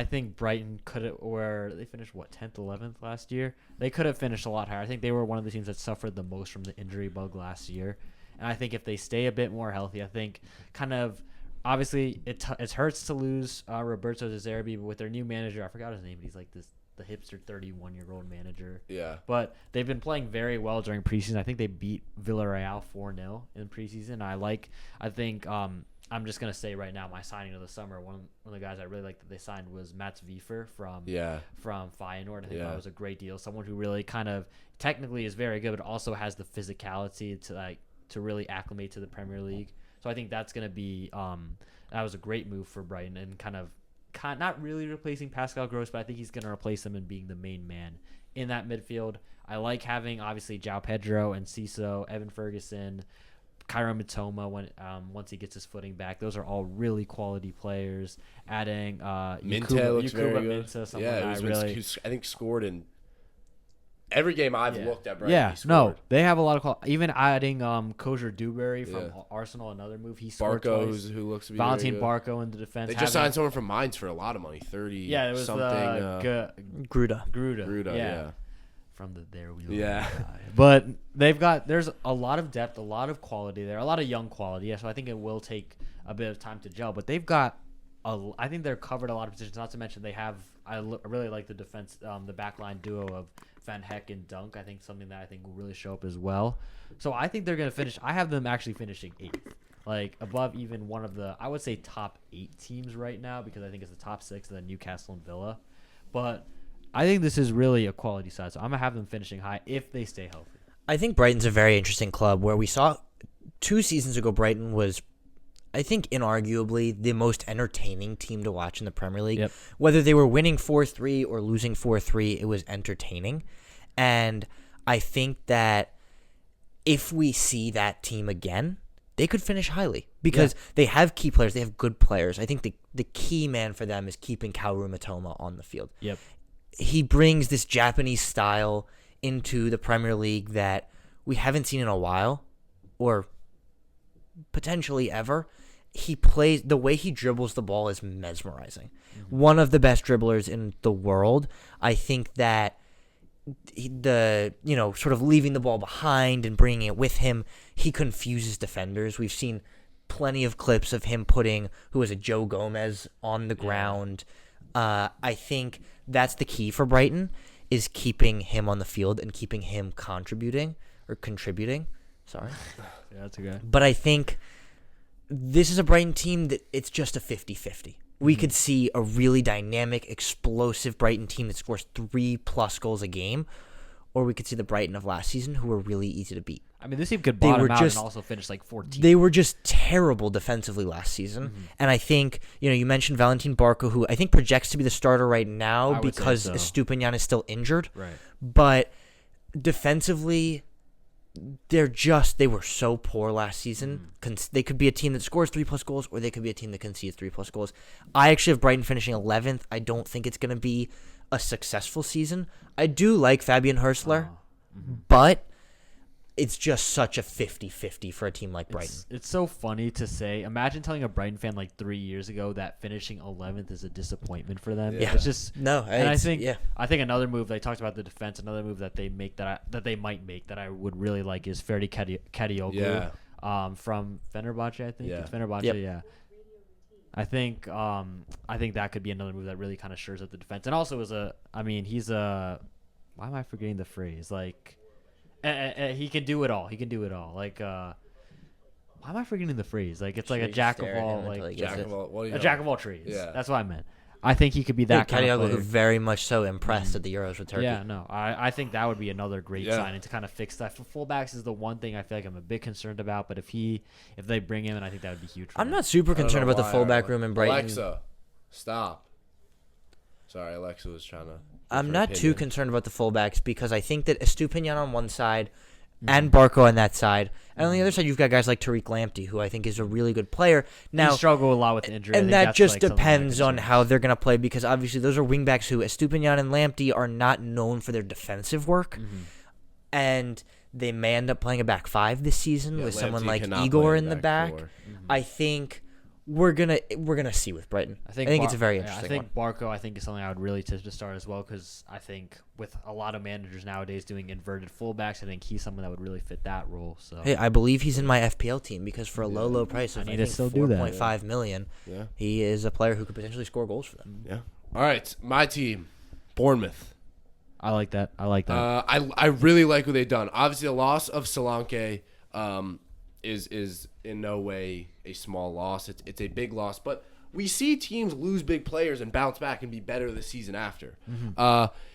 think Brighton could have, where they finished 10th, 11th last year. They could have finished a lot higher. I think they were one of the teams that suffered the most from the injury bug last year. And I think if they stay a bit more healthy, I think kind of obviously it hurts to lose Roberto De Zerbi, but with their new manager, I forgot his name, but he's like the hipster 31-year-old manager. Yeah. But they've been playing very well during preseason. I think they beat Villarreal 4-0 in preseason. I'm just going to say right now, my signing of the summer, one of the guys I really liked that they signed was Mats Wiefer from Feyenoord. I think that was a great deal. Someone who really kind of technically is very good, but also has the physicality to really acclimate to the Premier League. So I think that's going to be that was a great move for Brighton and kind of not really replacing Pascal Gross, but I think he's going to replace him in being the main man in that midfield. I like having obviously João Pedro and Ciso, Evan Ferguson, Cairo Mitoma once he gets his footing back. Those are all really quality players. Adding Minte looks very good. Minte, I think scored in every game I've looked at. Brighton, yeah, he scored. they have a lot of quality. Even adding Kosher Dewberry from Arsenal, another move. He scored twice. Who looks to be Valentin very good. Barco in the defense. They just signed someone from Mainz for a lot of money, 30. Yeah, it was something. Gruda. Yeah. From the there we yeah. But there's a lot of depth, a lot of quality there, a lot of young quality. Yeah, so I think it will take a bit of time to gel. But they've got I think they're covered a lot of positions. Not to mention I really like the defense, the backline duo of Van Heck and Dunk. I think something that I think will really show up as well. So I think they're gonna finish. I have them actually finishing 8th, like above even one of the I would say top 8 teams right now, because I think it's the top 6 and then Newcastle and Villa. But I think this is really a quality side, so I'm going to have them finishing high if they stay healthy. I think Brighton's a very interesting club where we saw 2 seasons ago Brighton was, I think, inarguably the most entertaining team to watch in the Premier League. Yep. Whether they were winning 4-3 or losing 4-3, it was entertaining. And I think that if we see that team again, they could finish highly because they have key players. They have good players. I think the key man for them is keeping Kaoru Mitoma on the field. Yep. He brings this Japanese style into the Premier League that we haven't seen in a while or potentially ever. He plays, the way he dribbles the ball is mesmerizing. Mm-hmm. One of the best dribblers in the world. I think that sort of leaving the ball behind and bringing it with him, he confuses defenders. We've seen plenty of clips of him putting, Joe Gomez on the ground. I think that's the key for Brighton, is keeping him on the field and keeping him contributing. Sorry. Yeah, that's okay. But I think this is a Brighton team that it's just a 50-50. We could see a really dynamic, explosive Brighton team that scores 3+ goals a game, or we could see the Brighton of last season who were really easy to beat. I mean, this team could bottom out and also finish like 14th. They were just terrible defensively last season. Mm-hmm. And I think, you mentioned Valentin Barco, who I think projects to be the starter right now because Estupiñán is still injured. Right. But defensively, they were so poor last season. They could be a team that scores 3+ goals, or they could be a team that concedes 3+ goals. I actually have Brighton finishing 11th. I don't think it's going to be a successful season. I do like Fabian Hurstler, but it's just such a 50-50 for a team like Brighton. It's so funny to say. Imagine telling a Brighton fan like 3 years ago that finishing 11th is a disappointment for them. Yeah. It's just no. And I think another move, they talked about the defense. Another move that they make that they might make that I would really like is Ferdi Kadioglu from Fenerbahce. I think it's Fenerbahce. Yep. Yeah. I think that could be another move that really kind of shores up the defense, and also he's a. Why am I forgetting the phrase? Like. He can do it all. Like, why am I forgetting the phrase? Like, it's like a jack of all, jack of all trades. Yeah. That's what I meant. I think he could be that kind of player. Very much so impressed at the Euros with Turkey. Yeah, no, I think that would be another great signing to kind of fix that. For fullbacks is the one thing I feel like I'm a bit concerned about, but if they bring him in, I think that would be huge. I'm not super concerned about the fullback room in Brighton. Alexa, stop. Sorry, Alexa was trying to. I'm not too concerned about the fullbacks because I think that Estupiñán on one side, and Barco on that side. And on the other side, you've got guys like Tariq Lamptey, who I think is a really good player. Now, he struggled a lot with injury. And that just depends on how they're going to play, because obviously those are wingbacks who, Estupinian and Lamptey, are not known for their defensive work. And they may end up playing a back five this season with someone like Igor in the back. I think we're gonna see with Brighton. I think it's a very interesting one. Barco, is something I would really tip to start as well, because I think with a lot of managers nowadays doing inverted fullbacks, I think he's someone that would really fit that role. So hey, I believe he's in my FPL team, because for a low price of I think $4.5 million, he is a player who could potentially score goals for them. Yeah. All right, my team, Bournemouth. I like that. I really like what they've done. Obviously, the loss of Solanke is in no way a small loss. It's a big loss, but we see teams lose big players and bounce back and be better the season after.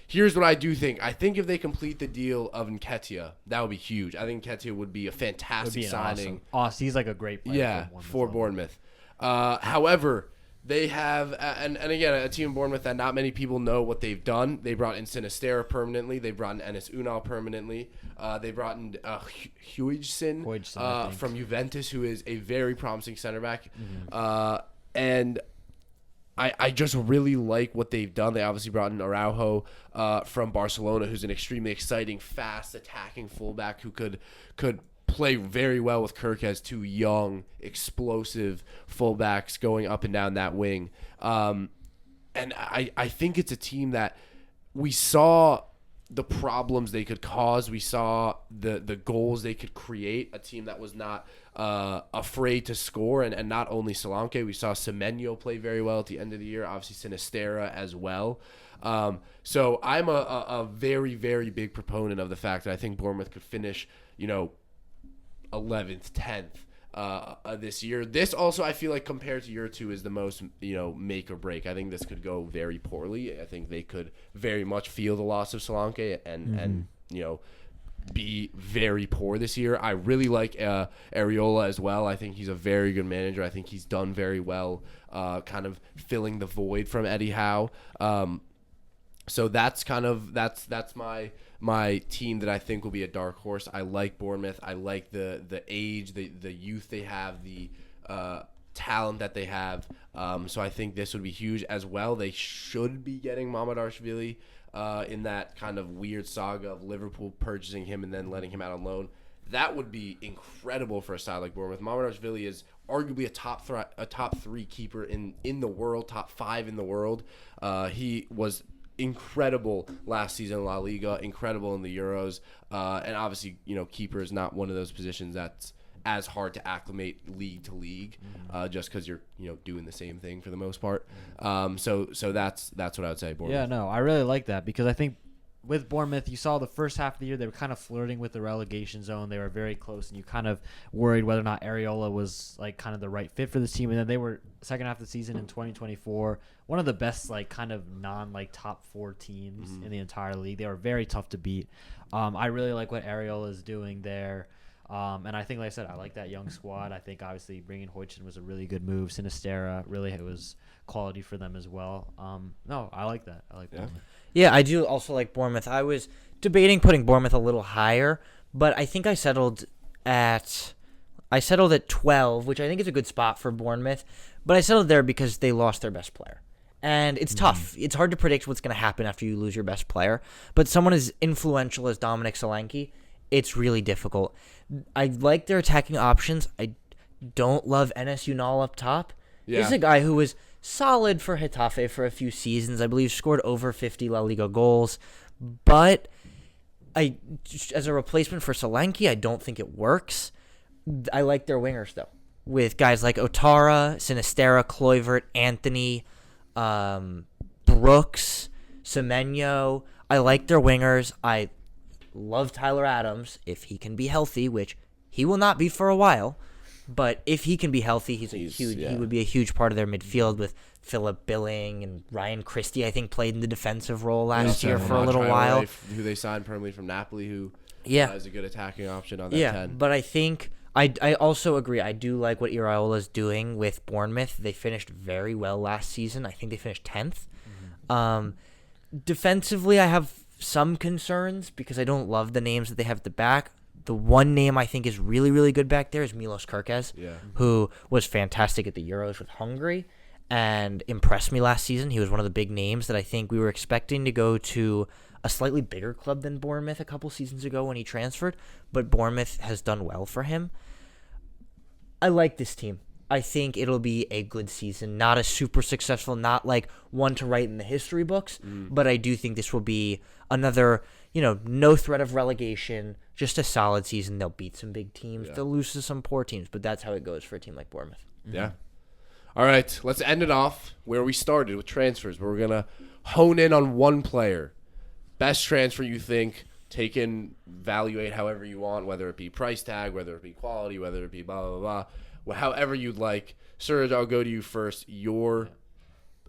Here's what I do think. I think if they complete the deal of Nketiah, that would be huge. I think Nketiah would be a fantastic signing. Awesome. He's like a great player. For Bournemouth. However, they have, and again, a team in Bournemouth that not many people know what they've done. They brought in Sinisterra permanently. They brought in Enes Unal permanently. They brought in Huijsen from Juventus, who is a very promising center back. And I just really like what they've done. They obviously brought in Araujo from Barcelona, who's an extremely exciting, fast, attacking fullback who could play very well with Kirk as two young, explosive fullbacks going up and down that wing. And I think it's a team that we saw the problems they could cause. We saw the goals they could create, a team that was not afraid to score. And not only Solanke, we saw Semenyo play very well at the end of the year, obviously Sinisterra as well. So I'm a very, very big proponent of the fact that I think Bournemouth could finish, 11th, 10th this year. This also, I feel like, compared to year two, is the most, make or break. I think this could go very poorly. I think they could very much feel the loss of Solanke and be very poor this year. I really like Areola as well. I think he's a very good manager. I think he's done very well kind of filling the void from Eddie Howe. So that's my team that I think will be a dark horse. I like Bournemouth. I like the age, the youth they have, the talent that they have. So I think this would be huge as well. They should be getting Mamardashvili in that kind of weird saga of Liverpool purchasing him and then letting him out on loan. That would be incredible for a side like Bournemouth. Mamardashvili is arguably a top three keeper in the world, top five in the world. He was incredible last season in La Liga, incredible in the Euros, and obviously, keeper is not one of those positions that's as hard to acclimate league to league, just because you're doing the same thing for the most part. So that's what I would say. Bournemouth. Yeah, no, I really like that, because I think with Bournemouth, you saw the first half of the year they were kind of flirting with the relegation zone. They were very close, and you kind of worried whether or not Areola was like kind of the right fit for this team. And then they were second half of the season in 2024, one of the best like kind of non like top four teams in the entire league. They were very tough to beat. I really like what Areola is doing there. And I think, like I said, I like that young squad. I think obviously bringing Huijsen was a really good move. Sinisterra, really, it was quality for them as well. No, I like that. I like that. Yeah, I do also like Bournemouth. I was debating putting Bournemouth a little higher, but I think I settled at 12, which I think is a good spot for Bournemouth. But I settled there because they lost their best player. And it's tough. It's hard to predict what's going to happen after you lose your best player. But someone as influential as Dominic Solanke, it's really difficult. I like their attacking options. I don't love Enes Unal up top. Yeah. This is a guy who was solid for Getafe for a few seasons. I believe scored over 50 La Liga goals. But as a replacement for Solanke, I don't think it works. I like their wingers, though, with guys like Otara, Sinisterra, Kluivert, Anthony, Brooks, Semenyo. I like their wingers. I love Tyler Adams if he can be healthy, which he will not be for a while. But if he can be healthy, he would be a huge part of their midfield with Philip Billing and Ryan Christie. I think played in the defensive role last year for a little while. Who they signed permanently from Napoli, who is a good attacking option on that 10. But I think I also agree. I do like what Iraola is doing with Bournemouth. They finished very well last season. I think they finished 10th. Defensively, I have some concerns because I don't love the names that they have at the back. The one name I think is really, really good back there is Milos Kerkez, who was fantastic at the Euros with Hungary and impressed me last season. He was one of the big names that I think we were expecting to go to a slightly bigger club than Bournemouth a couple seasons ago when he transferred, but Bournemouth has done well for him. I like this team. I think it'll be a good season. Not a super successful, not like one to write in the history books, but I do think this will be another, no threat of relegation, just a solid season. They'll beat some big teams. They'll lose to some poor teams, but that's how it goes for a team like Bournemouth. Yeah. All right, let's end it off where we started with transfers, where we're going to hone in on one player. Best transfer you think, evaluate however you want, whether it be price tag, whether it be quality, whether it be blah, blah, blah. Well, however you'd like. Serge, I'll go to you first.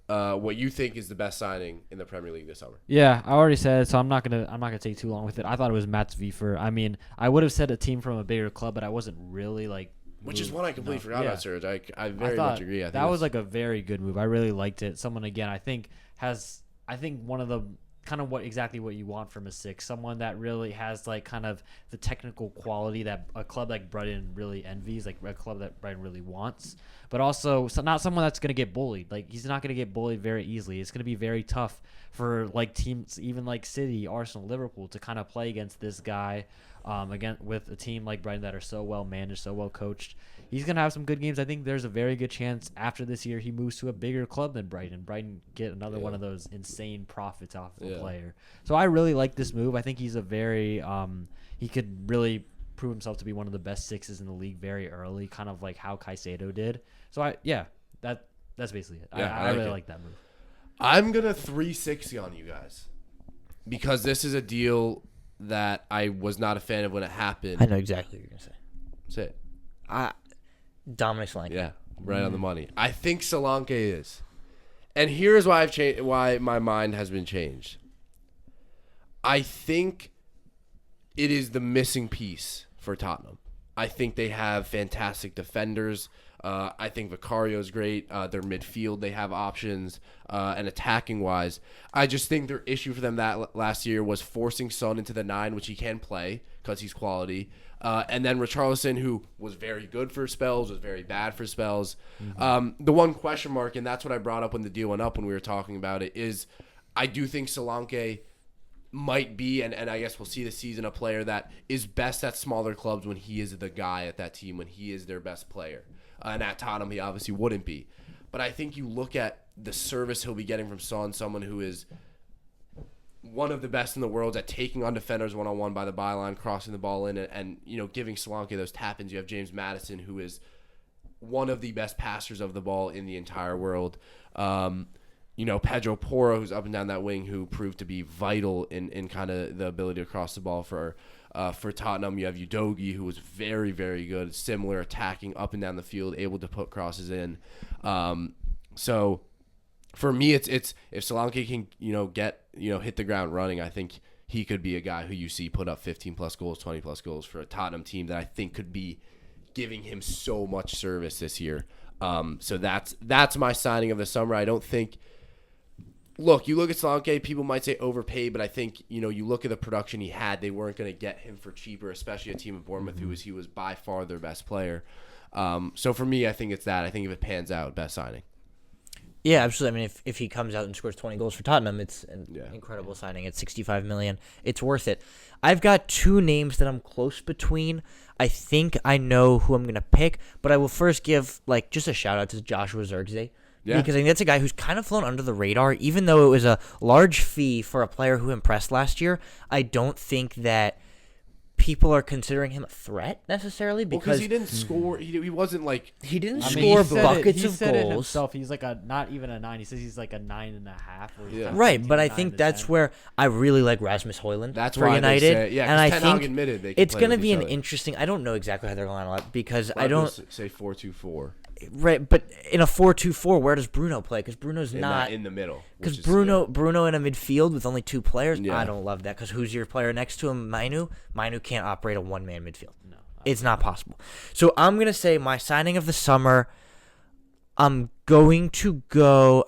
What you think is the best signing in the Premier League this summer? Yeah, I already said it, so I'm not gonna take too long with it. I thought it was Mats Wiefer. I mean, I would have said a team from a bigger club, but I wasn't really which is one I completely forgot about, Serge. I very much agree. I think that was like a very good move. I really liked it. Someone again, I think one of the kind of exactly what you want from a 6. Someone that really has like kind of the technical quality that a club like Brighton really envies, like a club that Brighton really wants, but also not someone that's going to get bullied. Like he's not going to get bullied very easily. It's going to be very tough for like teams, even like City, Arsenal, Liverpool, to kind of play against this guy. Again, with a team like Brighton that are so well managed, so well coached, he's going to have some good games. I think there's a very good chance after this year he moves to a bigger club than Brighton. Brighton get another one of those insane profits off the player. So I really like this move. I think he's a very he could really prove himself to be one of the best 6s in the league very early, kind of like how Caicedo did. So that's basically it. I really like that move. I'm going to 360 on you guys because this is a deal that I was not a fan of when it happened. I know exactly what you're going to say. Say it. Dominic Solanke. Yeah, right on the money. I think Solanke is. And here's why why my mind has been changed. I think it is the missing piece for Tottenham. I think they have fantastic defenders. I think Vicario's great. Their midfield, they have options. And attacking-wise, I just think their issue for them that last year was forcing Son into the 9, which he can play because he's quality. And then Richarlison, who was very good for spells, was very bad for spells. The one question mark, and that's what I brought up when the deal went up when we were talking about it, is I do think Solanke might be, and I guess we'll see this season, a player that is best at smaller clubs when he is the guy at that team, when he is their best player. And at Tottenham, he obviously wouldn't be. But I think you look at the service he'll be getting from Son, someone who is one of the best in the world at taking on defenders one-on-one by the byline, crossing the ball in, and giving Solanke those tap-ins. You have James Maddison, who is one of the best passers of the ball in the entire world. Pedro Porro, who's up and down that wing, who proved to be vital in kind of the ability to cross the ball for Tottenham. You have Udogie, who was very, very good, similar attacking up and down the field, able to put crosses in. So for me, it's if Solanke can hit the ground running, I think he could be a guy who you see put up 15 plus goals, 20 plus goals for a Tottenham team that I think could be giving him so much service this year. So that's my signing of the summer. I don't think. Look, you look at Solanke, people might say overpaid, but I think, you look at the production he had, they weren't going to get him for cheaper, especially a team of Bournemouth, he was by far their best player. So for me, I think it's that. I think if it pans out, best signing. Yeah, absolutely. I mean, if he comes out and scores 20 goals for Tottenham, it's an incredible signing. It's $65 million. It's worth it. I've got 2 names that I'm close between. I think I know who I'm going to pick, but I will first give just a shout out to Joshua Zirkzee. Yeah. Because I think that's a guy who's kind of flown under the radar, even though it was a large fee for a player who impressed last year. I don't think that people are considering him a threat necessarily because he didn't score. He wasn't like he didn't score buckets of goals. It himself. He's like not even a 9. He says he's like a 9.5. Right, but I think that's where I really like Rasmus Højlund. That's for why United. They say, and I think admitted they it's going to be an interesting. I don't know exactly how they're going to line up because I don't say 4-2-4. Right, but in a 4-2-4, where does Bruno play? Because Bruno's not in the middle. Because Bruno in a midfield with only 2 players, I don't love that. Because who's your player next to him? Manu can't operate a one-man midfield. No, it's not possible. So I'm gonna say my signing of the summer. I'm going to go.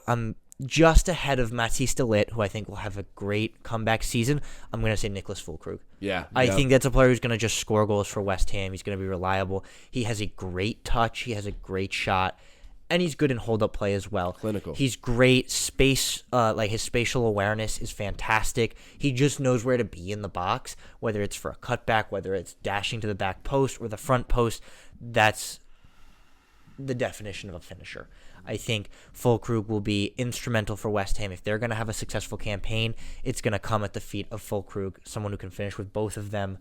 just ahead of Matthijs de Ligt, who I think will have a great comeback season, I'm going to say Nicholas Füllkrug. Yeah. I think that's a player who's going to just score goals for West Ham. He's going to be reliable. He has a great touch. He has a great shot. And he's good in hold-up play as well. Clinical. He's great. Space, his spatial awareness is fantastic. He just knows where to be in the box, whether it's for a cutback, whether it's dashing to the back post or the front post. That's the definition of a finisher. I think Füllkrug will be instrumental for West Ham. If they're going to have a successful campaign, it's going to come at the feet of Füllkrug, someone who can finish with both of them.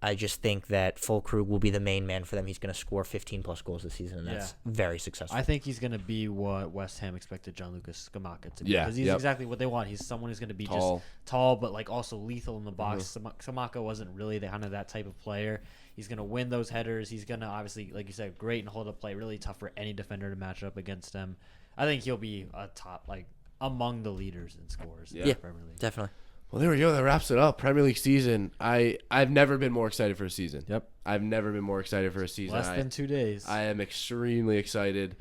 I just think that Füllkrug will be the main man for them. He's going to score 15-plus goals this season, and that's very successful. I think he's going to be what West Ham expected Gianluca Scamacca to be. Yeah, Because he's exactly what they want. He's someone who's going to be just tall, but like also lethal in the box. Scamacca wasn't really kind of that type of player. He's going to win those headers. He's going to, obviously, like you said, great in hold-up play. Really tough for any defender to match up against him. I think he'll be a top, among the leaders in scores in the Premier League. Definitely. Well, there we go. That wraps it up. Premier League season. I've never been more excited for a season. Yep. I've never been more excited for a season. Less than 2 days. I am extremely excited.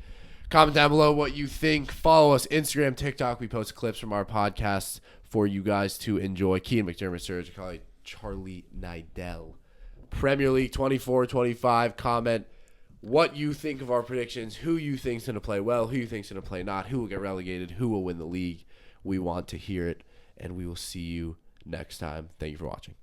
Comment down below what you think. Follow us Instagram, TikTok. We post clips from our podcasts for you guys to enjoy. Kean McDermott, Serge, Charlie Nidell. Premier League 24-25. Comment what you think of our predictions, who you think's going to play well, who you think's going to play not, who will get relegated, who will win the league. We want to hear it. And we will see you next time. Thank you for watching.